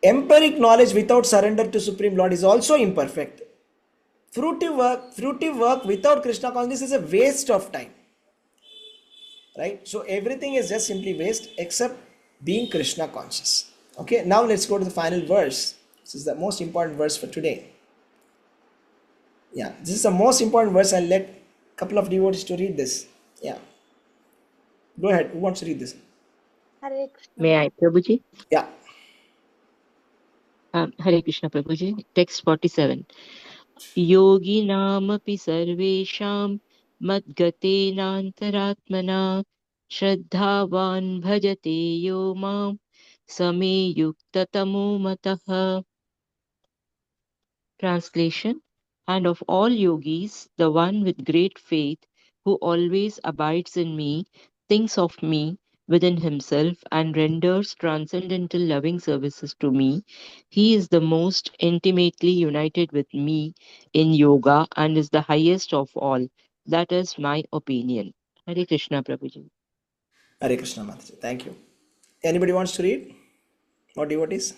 Empiric knowledge without surrender to Supreme Lord is also imperfect. Fruitive work without Krishna consciousness is a waste of time. Right? So everything is just simply waste except being Krishna conscious. Okay, now let's go to the final verse. This is the most important verse for today. Yeah, this is the most important verse. I'll let a couple of devotees to read this. Yeah. Go ahead. Who wants to read this? Hare Krishna. May I, Prabhuji? Yeah. Hare Krishna, Prabhuji. Text 47. Yoginamapi sarvesham madgatenantaratmana shraddhavan bhajate yo mam same yuktatamo mataha. Translation. And of all yogis, the one with great faith, who always abides in me, thinks of me within himself and renders transcendental loving services to me. He is the most intimately united with me in yoga and is the highest of all. That is my opinion. Hare Krishna, Prabhuji. Hare Krishna Mataji. Thank you. Anybody wants to read? What devotees?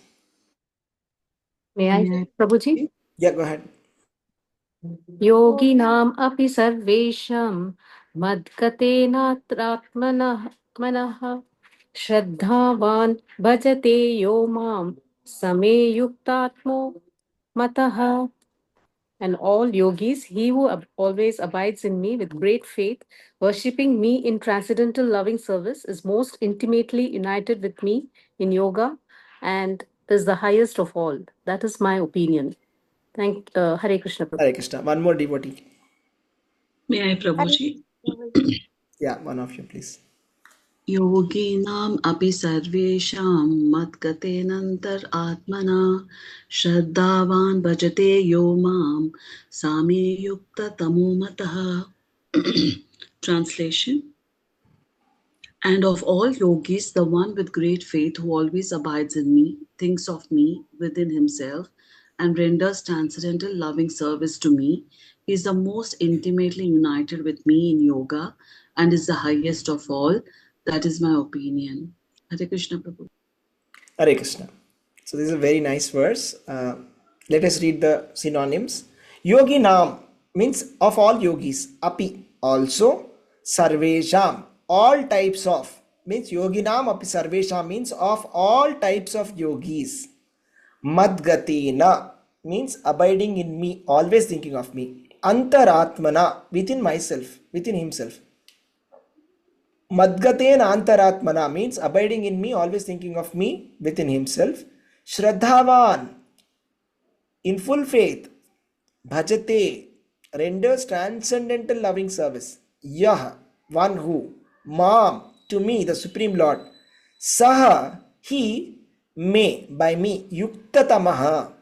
May I, Prabhuji? Yeah, go ahead. योगिनाम् अपि सर्वेषां मद्गतेनात्मनः मनः श्रद्धावान् भजते यो मां समे युक्तात्मो मतः. And all yogis, he who always abides in me with great faith, worshipping me in transcendental loving service, is most intimately united with me in yoga and is the highest of all. That is my opinion. Hare Krishna. Prabhu. Hare Krishna. One more devotee. May I, Prabhuji? Yeah, one of you, please. योगिनाम् अपि सर्वेषां मद्गतेनन्तर् आत्मना श्रद्धावान् भजते यो मां सामे युक्ततमो मतः. Translation. And of all yogis, the one with great faith who always abides in me, thinks of me within himself, and renders transcendental loving service to me, is the most intimately united with me in yoga and is the highest of all. That is my opinion. Hare Krishna Prabhu. Hare Krishna. So this is a very nice verse. Let us read the synonyms. Yogi Nam means of all yogis. Api also. Sarvesham all types of means Yogi Nam api Sarvesham means of all types of yogis. Madgatina means abiding in me, always thinking of me. Antaratmana within myself, within himself. Madgatena antaratmana means abiding in me, always thinking of me within himself. Shraddhavan in full faith. Bhajate renders transcendental loving service. Yah one who. Mam to me, the Supreme Lord. Saha he may by me. Yuktatamaha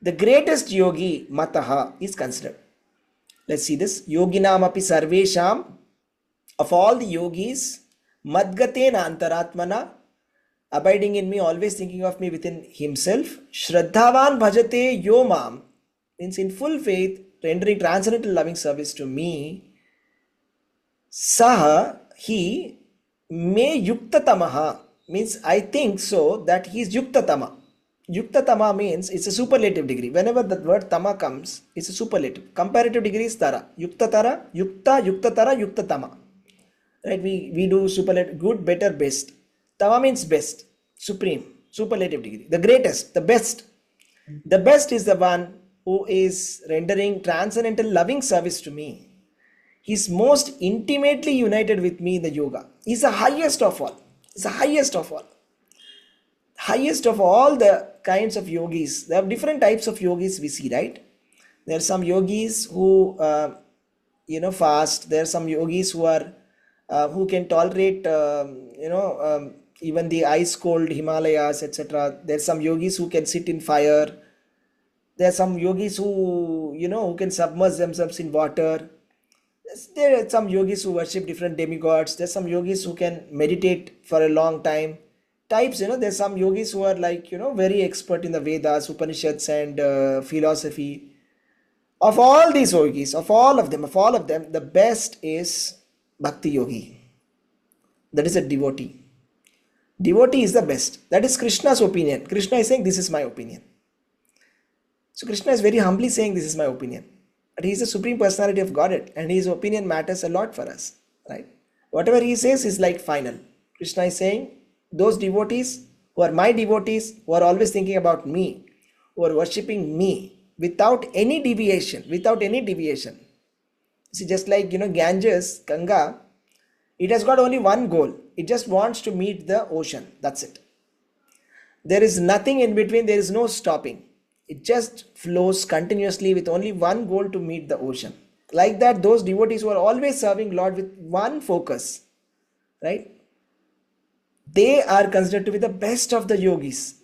the greatest yogi mataha is considered. Let's see this. Yoginam api sarvesham of all the yogis, madgatena antaratmana, abiding in me, always thinking of me within himself. Shraddhavan bhajate yomam means in full faith, rendering transcendental loving service to me. Saha, he, may yuktatamaha means I think so that he is yuktatama. Yuktatama means it's a superlative degree. Whenever the word tama comes, it's a superlative. Comparative degree is tara. Yuktatara, yukta, yuktatara, yuktatama. Right? We do superlative, good, better, best. Tama means best, supreme, superlative degree. The greatest, the best. The best is the one who is rendering transcendental loving service to me. He's most intimately united with me in the yoga. He's the highest of all. He's the highest of all. Highest of all the kinds of yogis. There are different types of yogis we see, right? There are some yogis who fast. There are some yogis who are who can tolerate even the ice cold Himalayas, etc. There are some yogis who can sit in fire. There are some yogis who who can submerge themselves in water. There are some yogis who worship different demigods. There's some yogis who can meditate for a long time. Types, there's some yogis who are like, very expert in the Vedas, Upanishads and philosophy. Of all these yogis, of all of them, the best is Bhakti Yogi. That is a devotee. Devotee is the best. That is Krishna's opinion. Krishna is saying, this is my opinion. So Krishna is very humbly saying, this is my opinion. But he is the Supreme Personality of Godhead and his opinion matters a lot for us. Right? Whatever he says is like final. Krishna is saying, those devotees who are my devotees, who are always thinking about me, who are worshipping me without any deviation, See, just like, Ganges, Ganga, it has got only one goal. It just wants to meet the ocean. That's it. There is nothing in between. There is no stopping. It just flows continuously with only one goal to meet the ocean. Like that, those devotees who are always serving Lord with one focus, right? They are considered to be the best of the yogis.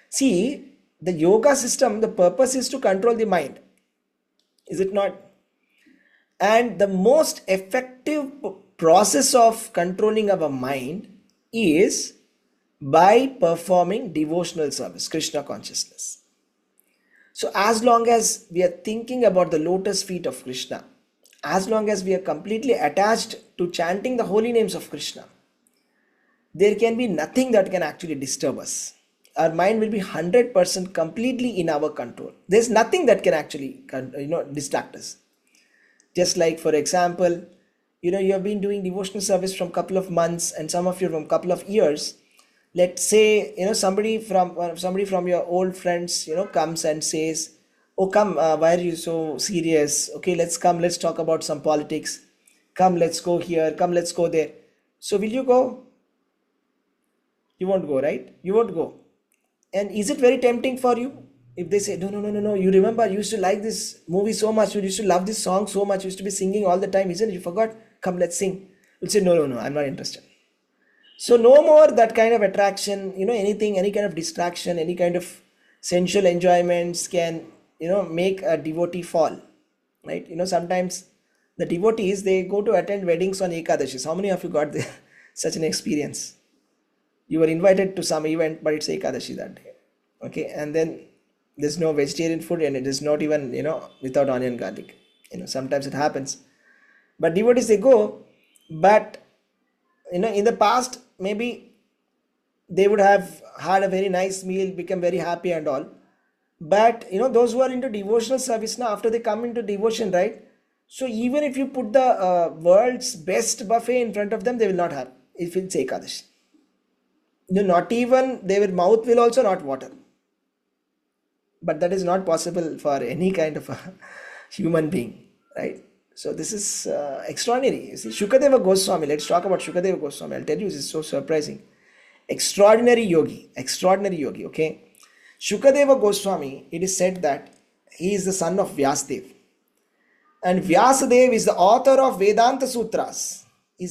See, the yoga system, the purpose is to control the mind. Is it not? And the most effective process of controlling our mind is by performing devotional service, Krishna consciousness. So as long as we are thinking about the lotus feet of Krishna, as long as we are completely attached to chanting the holy names of Krishna, there can be nothing that can actually disturb us. Our mind will be 100% completely in our control. There's nothing that can actually distract us. Just like, for example, you have been doing devotional service from couple of months, and some of you from couple of years. Let's say somebody from your old friends comes and says, "Oh, come, why are you so serious? Okay, let's talk about some politics. Come, let's go here. Come, let's go there." So will you go? You won't go, right? You won't go. And is it very tempting for you if they say, no, you remember you used to like this movie so much, you used to love this song so much, you used to be singing all the time, isn't it? You forgot? Come, let's sing. You'll say, no, I'm not interested. So no more that kind of attraction, anything, any kind of distraction, any kind of sensual enjoyments can, make a devotee fall, right? Sometimes the devotees, they go to attend weddings on Ekadashis. How many of you got such an experience? You were invited to some event, but it's Ekadashi that day. Okay, and then there's no vegetarian food, and it is not even, without onion garlic. Sometimes it happens. But devotees, they go, but, in the past, maybe they would have had a very nice meal, become very happy and all. But, those who are into devotional service now, after they come into devotion, right? So even if you put the world's best buffet in front of them, they will not have, if it's Ekadashi. Not even their mouth will also not water. But that is not possible for any kind of a human being, right? So this is extraordinary. You see, Shukadeva Goswami, let's talk about Shukadeva Goswami. I'll tell you, this is so surprising. Extraordinary yogi, okay? Shukadeva Goswami, it is said that he is the son of Vyasadev. And Vyasadev is the author of Vedanta Sutras. He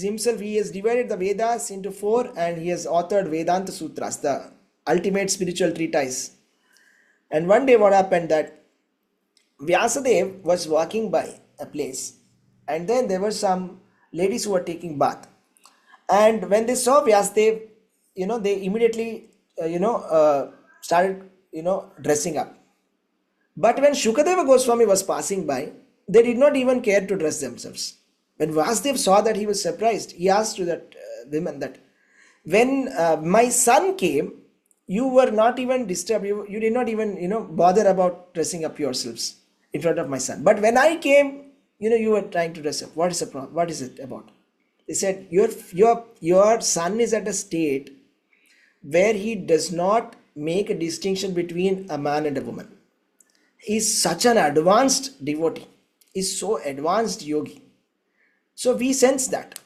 has divided the Vedas into 4, and he has authored Vedanta Sutras, the ultimate spiritual treatise. And one day what happened, that Vyasadev was walking by a place, and then there were some ladies who were taking bath. And when they saw Vyasadev, they immediately, started, dressing up. But when Shukadeva Goswami was passing by, they did not even care to dress themselves. When Vasudev saw that, he was surprised. He asked to that woman that, when my son came, you were not even disturbed. You did not even, bother about dressing up yourselves in front of my son. But when I came, you were trying to dress up. What is the problem? What is it about? They said, your son is at a state where he does not make a distinction between a man and a woman. He is such an advanced devotee. He is so advanced yogi. So we sense that.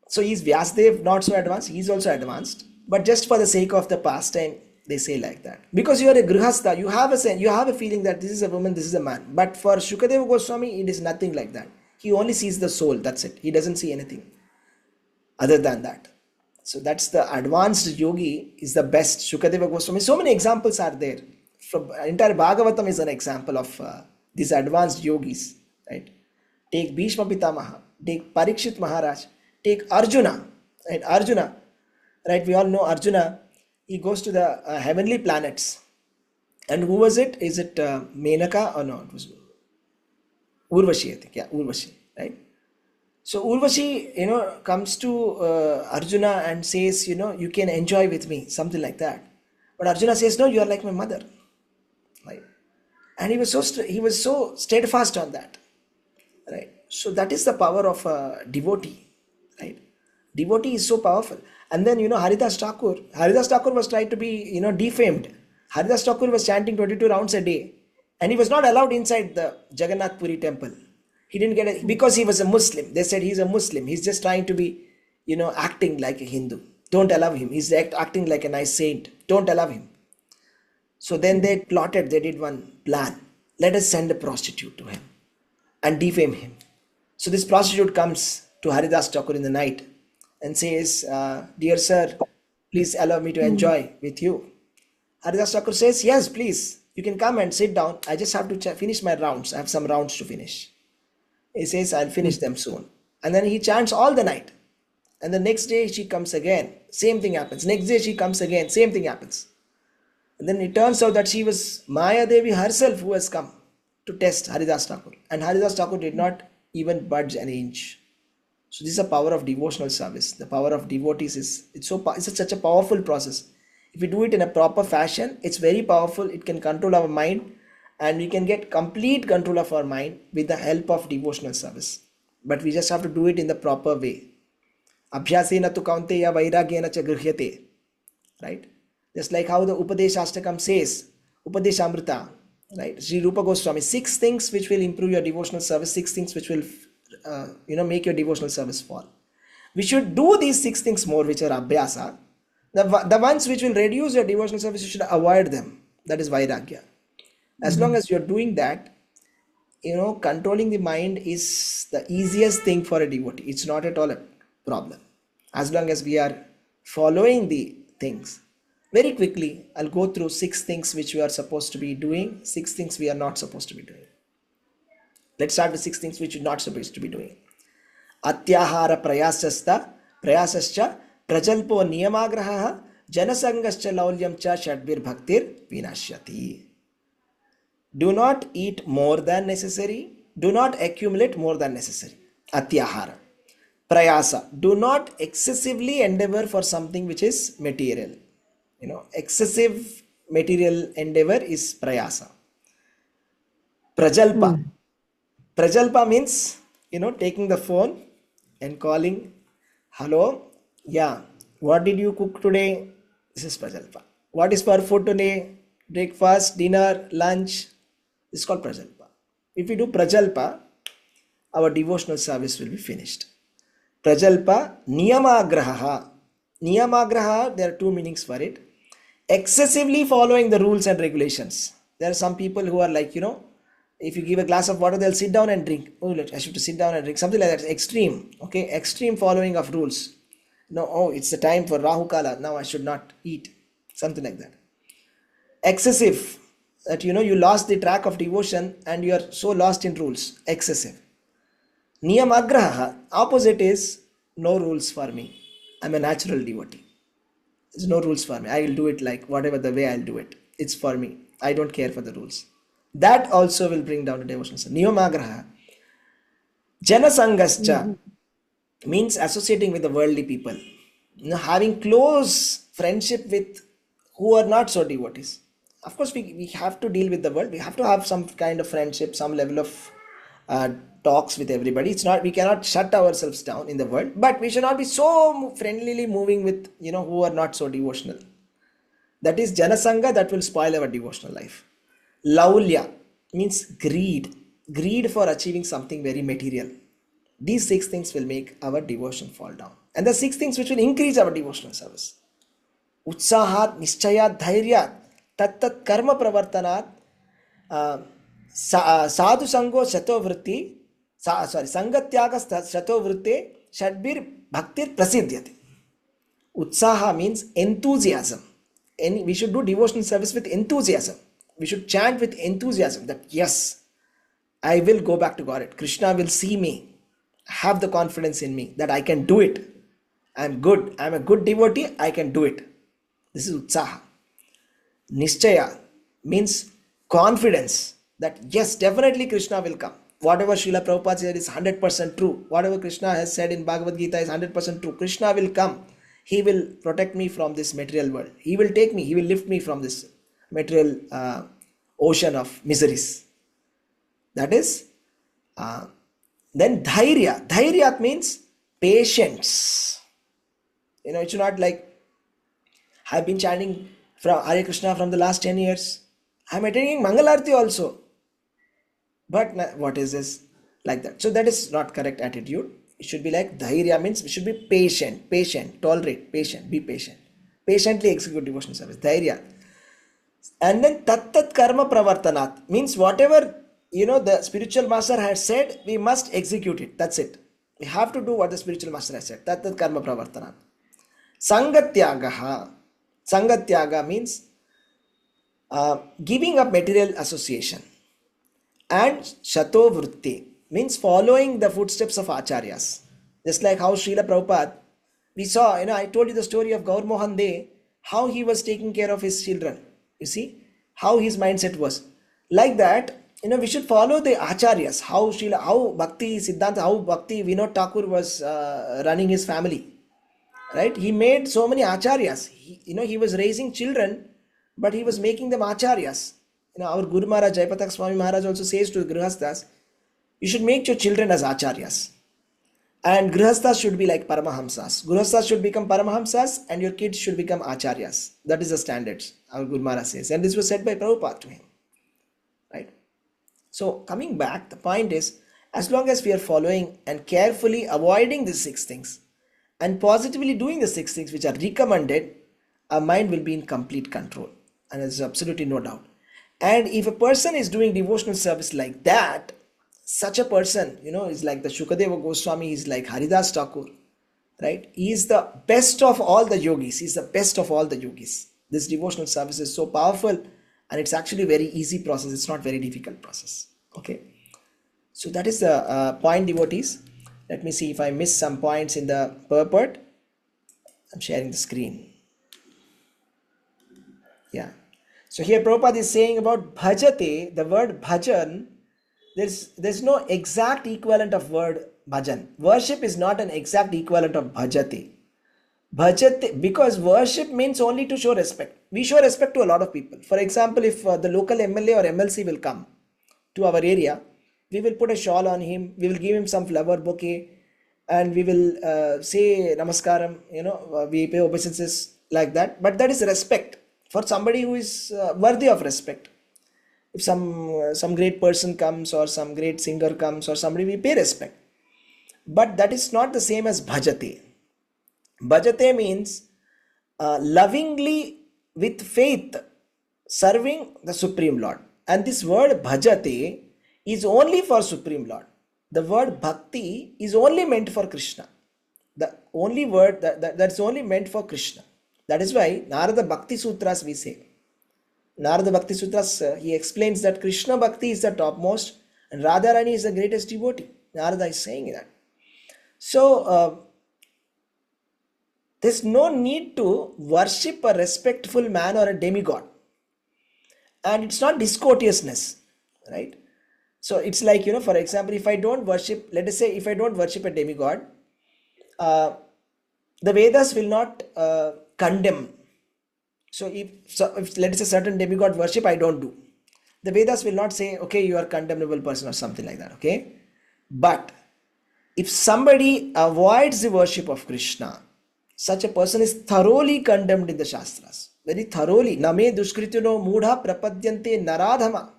So is Vyasadev not so advanced? He is also advanced. But just for the sake of the pastime, they say like that. Because you are a grihastha, you have a feeling that this is a woman, this is a man. But for Shukadeva Goswami, it is nothing like that. He only sees the soul, that's it. He doesn't see anything other than that. So that's the advanced yogi, is the best. Shukadeva Goswami. So many examples are there. From entire Bhagavatam is an example of these advanced yogis, right? Take Bhishma Pitamaha, take Parikshit Maharaj, take Arjuna, right? Arjuna, right? We all know Arjuna. He goes to the heavenly planets. And who was it? Is it Menaka or no? It was Urvashi, I think. Yeah, Urvashi, right? So Urvashi, comes to Arjuna and says, you can enjoy with me, something like that. But Arjuna says, no, you are like my mother, right? And he was so steadfast on that. Right. So that is the power of a devotee, right? Devotee is so powerful. And then, Haridas Thakur was trying to be, defamed. Haridas Thakur was chanting 22 rounds a day, and he was not allowed inside the Jagannath Puri temple. He didn't get it because he was a Muslim. They said he's a Muslim. He's just trying to be, acting like a Hindu. Don't allow him. He's acting like a nice saint. Don't allow him. So then they did one plan. Let us send a prostitute to him and defame him. So this prostitute comes to Haridas Thakur in the night and says, dear sir, please allow me to enjoy with you. Haridas Thakur says, yes, please, you can come and sit down. I just have to finish my rounds. I have some rounds to finish. He says, I'll finish them soon. And then he chants all the night. And the next day she comes again, same thing happens. Next day she comes again, same thing happens. And then it turns out that she was Maya Devi herself who has come to test Haridas Thakur. And Haridas Thakur did not even budge an inch. So this is the power of devotional service. The power of devotees it's such a powerful process. If we do it in a proper fashion, it's very powerful. It can control our mind, and we can get complete control of our mind with the help of devotional service. But we just have to do it in the proper way. Abhyasena tu kaunteya vairagyena cha grihyate. Right? Just like how the Upadeshastakam says, Upadeshamrita, right? Sri Rupa Goswami, 6 things which will improve your devotional service, 6 things which will make your devotional service fall. We should do these 6 things more, which are abhyasa. The ones which will reduce your devotional service, you should avoid them. That is vairagya. As long as you're doing that, controlling the mind is the easiest thing for a devotee. It's not at all a problem. As long as we are following the things. Very quickly, I'll go through 6 things which we are supposed to be doing, 6 things we are not supposed to be doing. Let's start with 6 things which you're not supposed to be doing. Atyahara prayasascha prajalpo niyamagraha janasangascha laulyamcha shadbir bhaktir vinashyati. Do not eat more than necessary. Do not accumulate more than necessary. Atyahara. Prayasa. Do not excessively endeavor for something which is material. Excessive material endeavor is prayasa. Prajalpa. Prajalpa means, taking the phone and calling, hello, yeah, what did you cook today? This is prajalpa. What is for food today? Breakfast, dinner, lunch. This is called prajalpa. If we do prajalpa, our devotional service will be finished. Prajalpa, niyamagraha. Niyamagraha, there are 2 meanings for it. Excessively following the rules and regulations. There are some people who are like, if you give a glass of water, they'll sit down and drink. Oh, I should sit down and drink. Something like that. Extreme. Okay. Extreme following of rules. No, it's the time for Rahu Kala. Now I should not eat. Something like that. Excessive. That, you lost the track of devotion and you are so lost in rules. Excessive. Niyamagraha. Opposite is no rules for me. I'm a natural devotee. There's no rules for me. I will do it like whatever the way I'll do it. It's for me. I don't care for the rules. That also will bring down the devotional service. Niyamagraha. Janasangascha means associating with the worldly people. Having close friendship with who are not so devotees. Of course, we have to deal with the world. We have to have some kind of friendship, some level of talks with everybody. It's not, we cannot shut ourselves down in the world, but we should not be so friendlily moving with, who are not so devotional. That is Janasanga, that will spoil our devotional life. Laulya means greed. Greed for achieving something very material. These 6 things will make our devotion fall down. And the 6 things which will increase our devotional service. Utsahat, Nischayat, Dhairyat, Tat Karma Pravartanat, Sadhu Sango Shato Vritti, Sangatyaga Shato Vritte, Shadbir Bhaktir Prasidhyate. Utsaha means enthusiasm. And we should do devotional service with enthusiasm. We should chant with enthusiasm that yes, I will go back to God. Krishna will see me. Have the confidence in me that I can do it. I'm good. I'm a good devotee. I can do it. This is Utsaha. Nischaya means confidence that yes, definitely Krishna will come. Whatever Srila Prabhupada said is 100% true. Whatever Krishna has said in Bhagavad Gita is 100% true. Krishna will come. He will protect me from this material world. He will take me. He will lift me from this material ocean of miseries. That is, then dhairya. Dhairya means patience. It's not like I've been chanting from Hare Krishna from the last 10 years. I'm attending Mangalarti also. But what is this? Like that. So that is not correct attitude. It should be like dhairya means we should be patient, tolerate, patient, be patient. Patiently execute devotional service. Dhairya. And then tat karma pravartanat means whatever the spiritual master has said, we must execute it. That's it. We have to do what the spiritual master has said. Tat karma pravartanat. Sangatyagaha. Sangatyaga means giving up material association. And shato vritti means following the footsteps of acharyas. Just like how Srila Prabhupada, we saw, I told you the story of Gaur Mohan De, how he was taking care of his children. You see, how his mindset was. Like that, we should follow the acharyas, how Bhakti Siddhanta, how Bhakti Vinod Thakur was running his family. Right? He made so many acharyas. He was raising children, but he was making them acharyas. Our Guru Maharaj, Jayapatak Swami Maharaj also says to the Grihasthas, you should make your children as acharyas. And Grihasthas should be like Paramahamsas. Grihasthas should become Paramahamsas and your kids should become acharyas. That is the standards, our Guru Maharaj says. And this was said by Prabhupada to him. Right? So coming back, the point is, as long as we are following and carefully avoiding these 6 things and positively doing the 6 things which are recommended, our mind will be in complete control. And there's absolutely no doubt. And if a person is doing devotional service like that, such a person, is like the Shukadeva Goswami, is like Haridas Thakur, right? He is the best of all the yogis. He is the best of all the yogis. This devotional service is so powerful and it's actually a very easy process. It's not very difficult process. Okay. So that is the point, devotees. Let me see if I missed some points in the purport. I'm sharing the screen. Yeah. So here Prabhupada is saying about bhajate, the word bhajan, there's no exact equivalent of word bhajan. Worship is not an exact equivalent of bhajate. Bhajate, because worship means only to show respect. We show respect to a lot of people. For example, if the local MLA or MLC will come to our area, we will put a shawl on him, we will give him some flower bouquet, and we will say namaskaram, we pay obeisances like that. But that is respect for somebody who is worthy of respect. If some great person comes or some great singer comes or somebody, we pay respect. But that is not the same as bhajate. Bhajate means lovingly with faith serving the Supreme Lord. And this word bhajate is only for Supreme Lord. The word bhakti is only meant for Krishna. The only word that's only meant for Krishna. That is why Narada Bhakti Sutras we say. Narada Bhakti Sutras, he explains that Krishna Bhakti is the topmost and Radharani is the greatest devotee. Narada is saying that. So, there's no need to worship a respectful man or a demigod. And it's not discourteousness, right? So, it's like, for example, if I don't worship, let us say, if I don't worship a demigod, the Vedas will not condemn. So if let us say certain demigod worship I don't do, the Vedas will not say, okay, you are a condemnable person or something like that, okay? But if somebody avoids the worship of Krishna, such a person is thoroughly condemned in the Shastras. Very thoroughly. Name dushkritino mudha prapadyante naradhama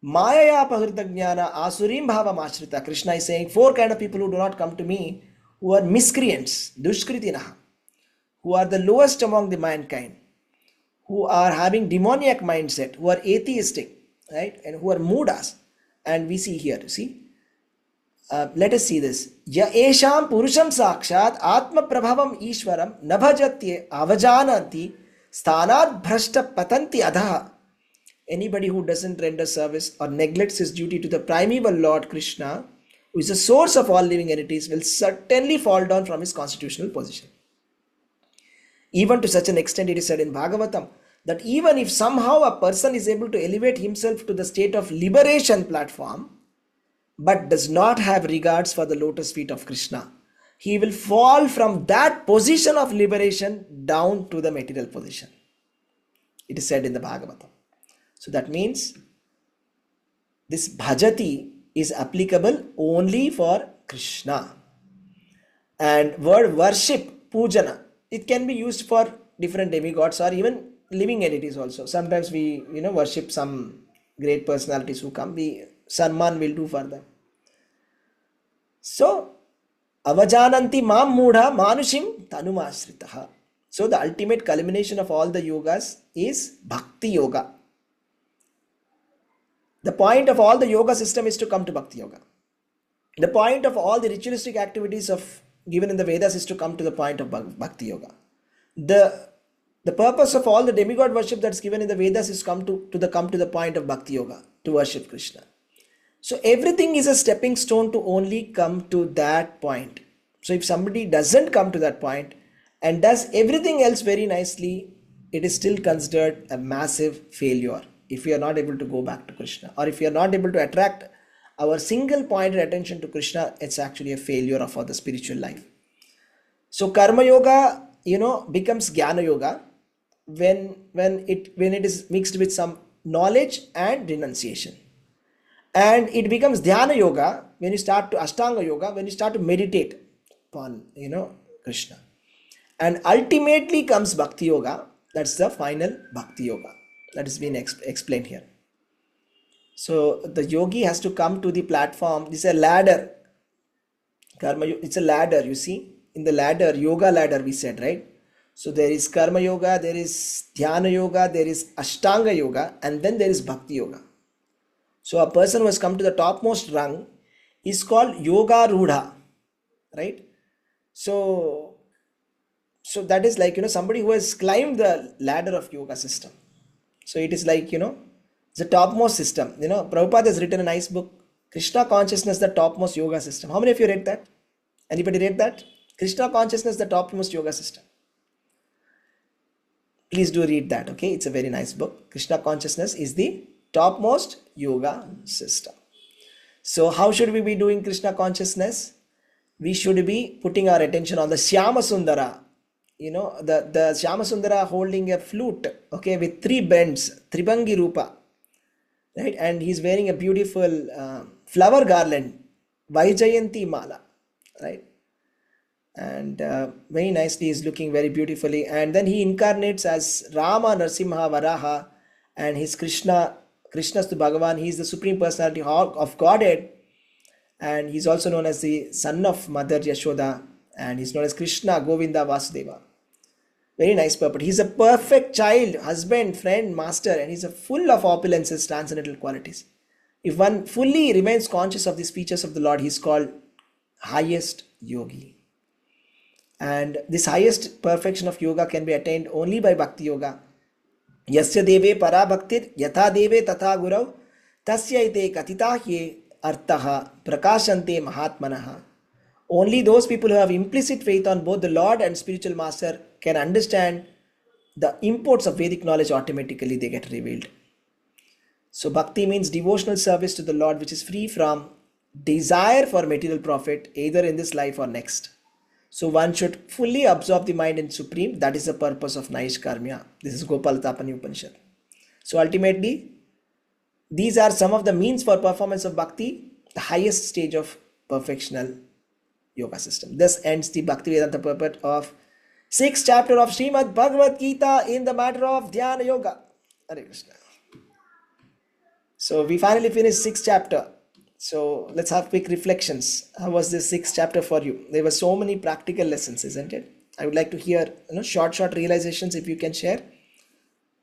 mayaya pahurta jnana asurim bhava mashrita. Krishna is saying 4 kind of people who do not come to me, who are miscreants, dushkritinaha, who are the lowest among the mankind, who are having demoniac mindset, who are atheistic, right? And who are mudas. And we see here, see? Let us see this. Ya esham purusham sakshat atma prabhavam ishwaram nabhajatye avajananti sthanat bhrashta patanti adha. Anybody who doesn't render service or neglects his duty to the primeval Lord Krishna, who is the source of all living entities, will certainly fall down from his constitutional position. Even to such an extent, it is said in Bhagavatam that even if somehow a person is able to elevate himself to the state of liberation platform, but does not have regards for the lotus feet of Krishna, he will fall from that position of liberation down to the material position. It is said in the Bhagavatam. So that means this bhajati is applicable only for Krishna. And word worship, pujana, it can be used for different demigods or even living entities also. Sometimes we worship some great personalities who come, we sarman will do for them. So avajananti mam mudha manushim tanumasritaha. So the ultimate culmination of all the yogas is bhakti yoga. The point of all the yoga system is to come to bhakti yoga. The point of all the ritualistic activities given in the Vedas is to come to the point of bhakti yoga. The purpose of all the demigod worship that's given in the Vedas is come to the point of bhakti yoga, to worship Krishna. So everything is a stepping stone to only come to that point. So if somebody doesn't come to that point and does everything else very nicely, it is still considered a massive failure if we are not able to go back to Krishna, or if we are not able to attract our single pointed attention to Krishna. It's actually a failure for the spiritual life. So karma yoga, becomes jnana yoga when it is mixed with some knowledge and renunciation. And it becomes dhyana yoga when you start to ashtanga yoga, when you start to meditate upon Krishna. And ultimately comes bhakti yoga. That's the final bhakti yoga that is being explained here. So the yogi has to come to the platform. This is a ladder. Karma, it's a ladder, you see. In the ladder, yoga ladder, we said, right? So there is karma yoga, there is dhyana yoga, there is ashtanga yoga, and then there is bhakti yoga. So a person who has come to the topmost rung is called yoga rudha, right? So that is like, somebody who has climbed the ladder of yoga system. So it is like, the topmost system. Prabhupada has written a nice book, Krishna Consciousness, the Topmost Yoga System. How many of you read that? Anybody read that? Krishna Consciousness, the Topmost Yoga System. Please do read that, okay? It's a very nice book. Krishna Consciousness is the topmost yoga system. So how should we be doing Krishna Consciousness? We should be putting our attention on the Shyama Sundara. The Shyama Sundara holding a flute, okay, with 3 bends, Tribangi Rupa, right? And he's wearing a beautiful flower garland, Vaijayanti Mala, right? And very nicely, he's looking very beautifully. And then he incarnates as Rama Narsimha Varaha, and his Krishna's to Bhagavan. He is the Supreme Personality of Godhead, and he's also known as the son of Mother Yashoda, and he's known as Krishna Govinda Vasudeva. Very nice purport. He's a perfect child, husband, friend, master, and he's full of opulences, transcendental qualities. If one fully remains conscious of the speeches of the Lord, he's called highest yogi. And this highest perfection of yoga can be attained only by bhakti yoga. Yasya deve para bhaktir yatha deve tatha gurav tasya ite katitahye artaha prakashante mahatmanaha. Only those people who have implicit faith on both the Lord and spiritual master can understand the imports of Vedic knowledge. Automatically they get revealed. So bhakti means devotional service to the Lord, which is free from desire for material profit, either in this life or next. So one should fully absorb the mind in Supreme. That is the purpose of Naishkarmya. This is Gopaltapani Upanishad. So ultimately, these are some of the means for performance of bhakti, the highest stage of perfectional yoga system. This ends the Bhaktivedanta purport of 6th chapter of Srimad Bhagavad Gita in the matter of Dhyana Yoga. Hare Krishna. So we finally finished 6th chapter. So let's have quick reflections. How was this 6th chapter for you? There were so many practical lessons, isn't it? I would like to hear short realizations if you can share.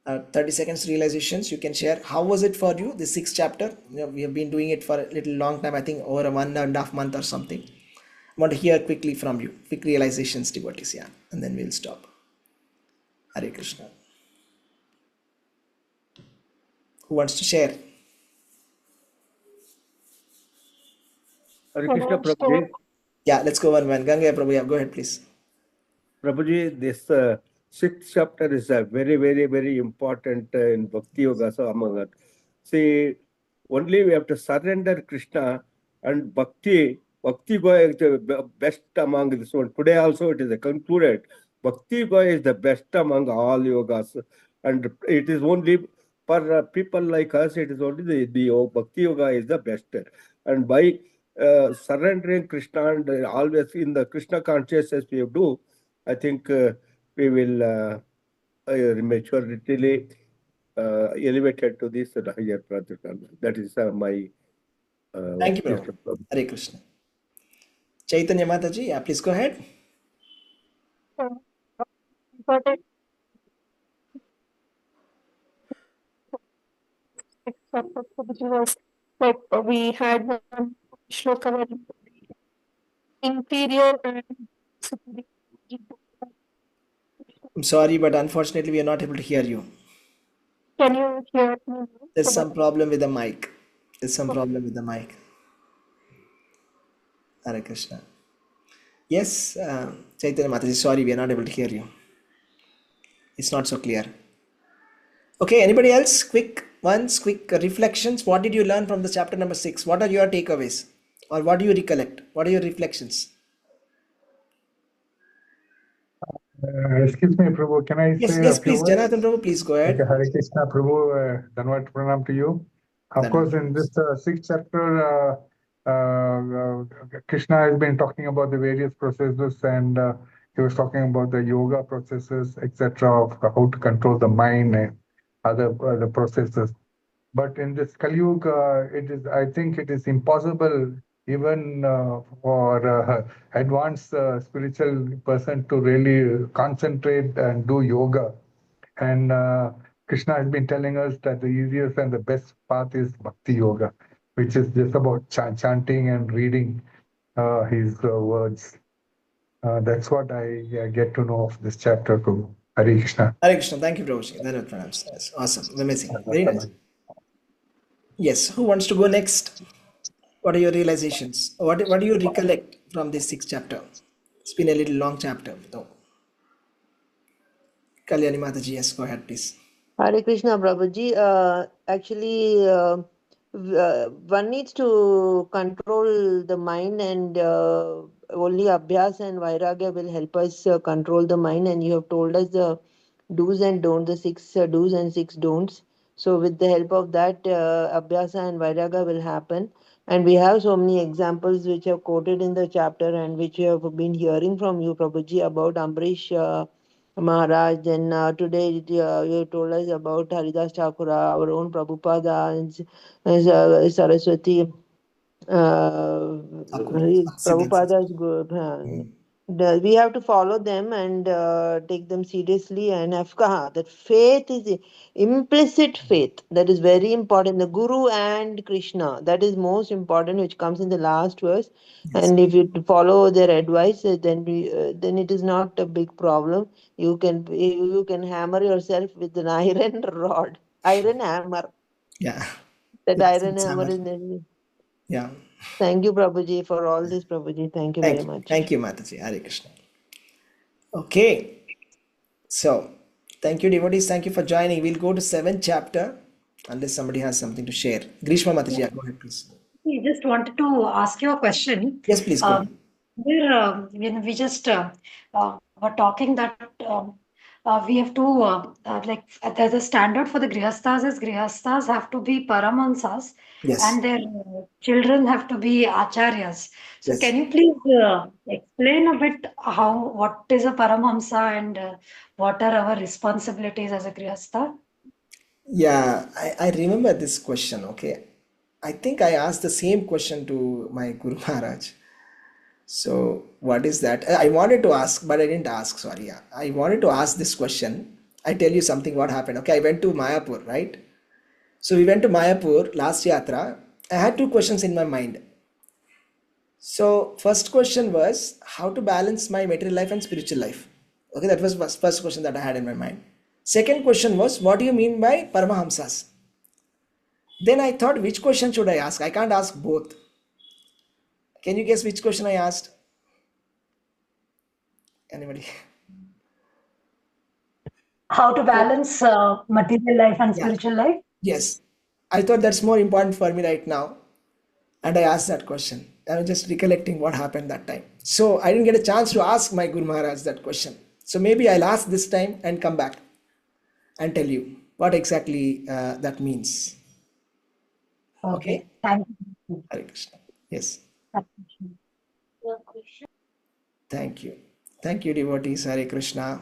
30 seconds realizations you can share. How was it for you, the 6th chapter? We have been doing it for a little long time, I think over 1.5 months or something. I want to hear quickly from you. Quick realizations, devotees, yeah. And then we'll stop. Hare Krishna. Who wants to share? Hare Krishna, Prabhuji. Yeah, let's go one. Ganga Prabhu, yeah, go ahead, please. Prabhuji, this 6th chapter is a very, very, very important in Bhakti Yoga. So among us, see, only we have to surrender Krishna and Bhakti. Bhakti Yoga is the best among this one. Today also it is concluded. Bhakti Yoga is the best among all yogas, and it is only for people like us. It is only the Bhakti Yoga is the best, and by surrendering Krishna and always in the Krishna consciousness we do, I think we will maturely elevated to this higher practical. That is my. Thank you, Prabhu. Hare Krishna. Chaitanya Mataji, yeah, please go ahead. Like we had one shloka inferior and superior. I'm sorry, but unfortunately we are not able to hear you. Can you hear me? There's some problem with the mic. Hare Krishna. Yes, Chaitanya Mataji, sorry, we are not able to hear you. It's not so clear. Okay, anybody else? Quick ones, quick reflections. What did you learn from the chapter number 6? What are your takeaways? Or what do you recollect? What are your reflections? Excuse me, Prabhu, can I Yes, say yes, a few please. words? Janathan Prabhu, please go Okay, ahead. Hare Krishna, Prabhu, Dhanvat Pranam to you. Of course, in this sixth chapter, Krishna has been talking about the various processes, and he was talking about the yoga processes, etc., of how to control the mind and other processes. But in this Kali Yuga, I think it is impossible even for advanced spiritual person to really concentrate and do yoga. And Krishna has been telling us that the easiest and the best path is Bhakti Yoga, which is just about chanting and reading his words. That's what I get to know of this chapter from Hare Krishna. Hare Krishna, thank you, Prabhuji. Dhanvat Pranams. Yes, awesome, amazing, very nice. Yes, who wants to go next? What are your realizations? What do you recollect from this sixth chapter? It's been a little long chapter, though. Kalyani Mataji, yes, go ahead, please. Hare Krishna, Prabhuji. Actually, one needs to control the mind, and only Abhyas and Vairagya will help us control the mind. And you have told us the do's and don'ts, the six do's and six don'ts. So, with the help of that, Abhyasa and Vairagya will happen. And we have so many examples which are quoted in the chapter and which we have been hearing from you, Prabhuji, about Ambrish Maharaj. Then today you told us about Haridas Thakura, our own Prabhupada, and Saraswati. Prabhupada is good. We have to follow them and take them seriously and have that faith is implicit faith. That is very important. The Guru and Krishna, that is most important, which comes in the last verse. And if you follow their advice, then it is not a big problem. You can hammer yourself with an iron rod, iron hammer. Yeah. That iron hammer is necessary. Yeah. Thank you, Prabhuji, for all this, Prabhuji. Thank you very much. Thank you, Mataji. Hare Krishna. Okay. So, thank you, devotees. Thank you for joining. We'll go to 7th chapter, unless somebody has something to share. Grishma Mataji, go ahead, please. I just wanted to ask you a question. Yes, please go ahead. When we just were talking that we have to the standard for the grihasthas is grihasthas have to be paramahansas, and their children have to be acharyas. So can you please explain a bit what is a paramahamsa and what are our responsibilities as a grihastha? Yeah, I remember this question. Okay, I think I asked the same question to my Guru Maharaj. So what is that? I wanted to ask, but I didn't ask. Sorry. Yeah. I wanted to ask this question. I tell you something what happened. Okay, I went to Mayapur, right? So we went to Mayapur last yatra. I had two questions in my mind. So first question was how to balance my material life and spiritual life. Okay, that was first question that I had in my mind. Second question was, what do you mean by Paramahamsas? Then I thought, which question should I ask? I can't ask both. Can you guess which question I asked? Anybody? How to balance material life and spiritual life? Yes. I thought that's more important for me right now. And I asked that question. I was just recollecting what happened that time. So I didn't get a chance to ask my Guru Maharaj that question. So maybe I'll ask this time and come back and tell you what exactly that means. Okay. Thank you. Hare Krishna. Yes. Thank you. Thank you, devotees. Hare Krishna.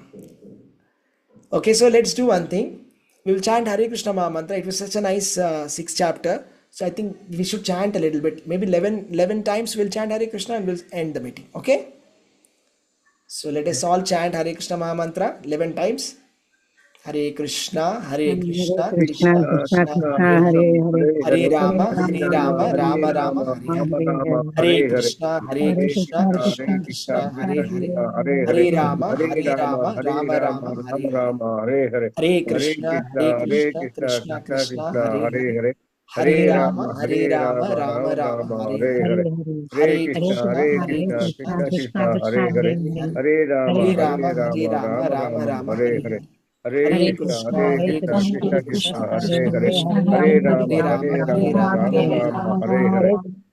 Okay, so let's do one thing. We will chant Hare Krishna Maha Mantra. It was such a nice sixth chapter. So I think we should chant a little bit. Maybe 11 times we'll chant Hare Krishna and we'll end the meeting. Okay? So let us all chant Hare Krishna Maha Mantra 11 times. Hare Krishna, Krishna, Krishna, Krishna, Krishna, Hare Hare. Hare Rama, Hare Rama, Rama Rama, Hare Hare. Hare Krishna, Hare Krishna, Krishna, Krishna Krishna, Hare Hare. Hare Rama, Rama, Rama Rama, Hare Hare. Hare Krishna, Krishna, Krishna Krishna, Hare Hare. Hare Rama, Hare Rama, Rama Rama, Hare Hare. Hare Krishna, Hare Krishna, Krishna Krishna, Hare Hare. Hare Rama, Hare Rama, Rama Rama, Hare Hare. Hare Krishna, Krishna Krishna, Hare Hare. Hare Rama, Hare Rama, Rama Rama, Hare Hare.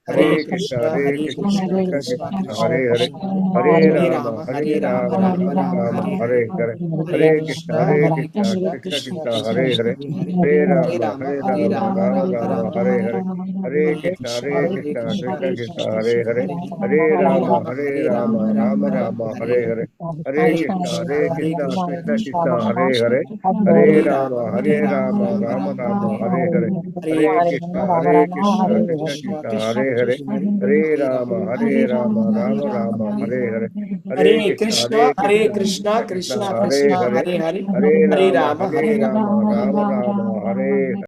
Hare Krishna, Krishna Krishna, Hare Hare. Hare Rama, Hare Rama, Rama Rama, Hare Hare. Hare Krishna, Krishna Krishna, Hare Hare. Hare Rama, Hare Rama, Rama Rama, Hare Hare. Hare Krishna, Krishna Krishna, Hare Hare. Hare Rama, Hare Rama, Rama Rama, Hare Hare. Hare Krishna, Krishna Krishna, Hare Hare. Hare Rama, Hare Rama, Rama Rama, Hare Hare. Hare Krishna, Krishna Krishna, Hare Hare. Hare Rama, Hare Rama, Rama Rama, Hare Hare. Hare Hare Krishna, Krishna, Hare Krishna Krishna, Krishna, Krishna Hare Krishna, Hare. Hare Hare. Hare Hare Rama, Rama, Hare Hare Rama, Rama, Rama Rama Rama. Rama, Hare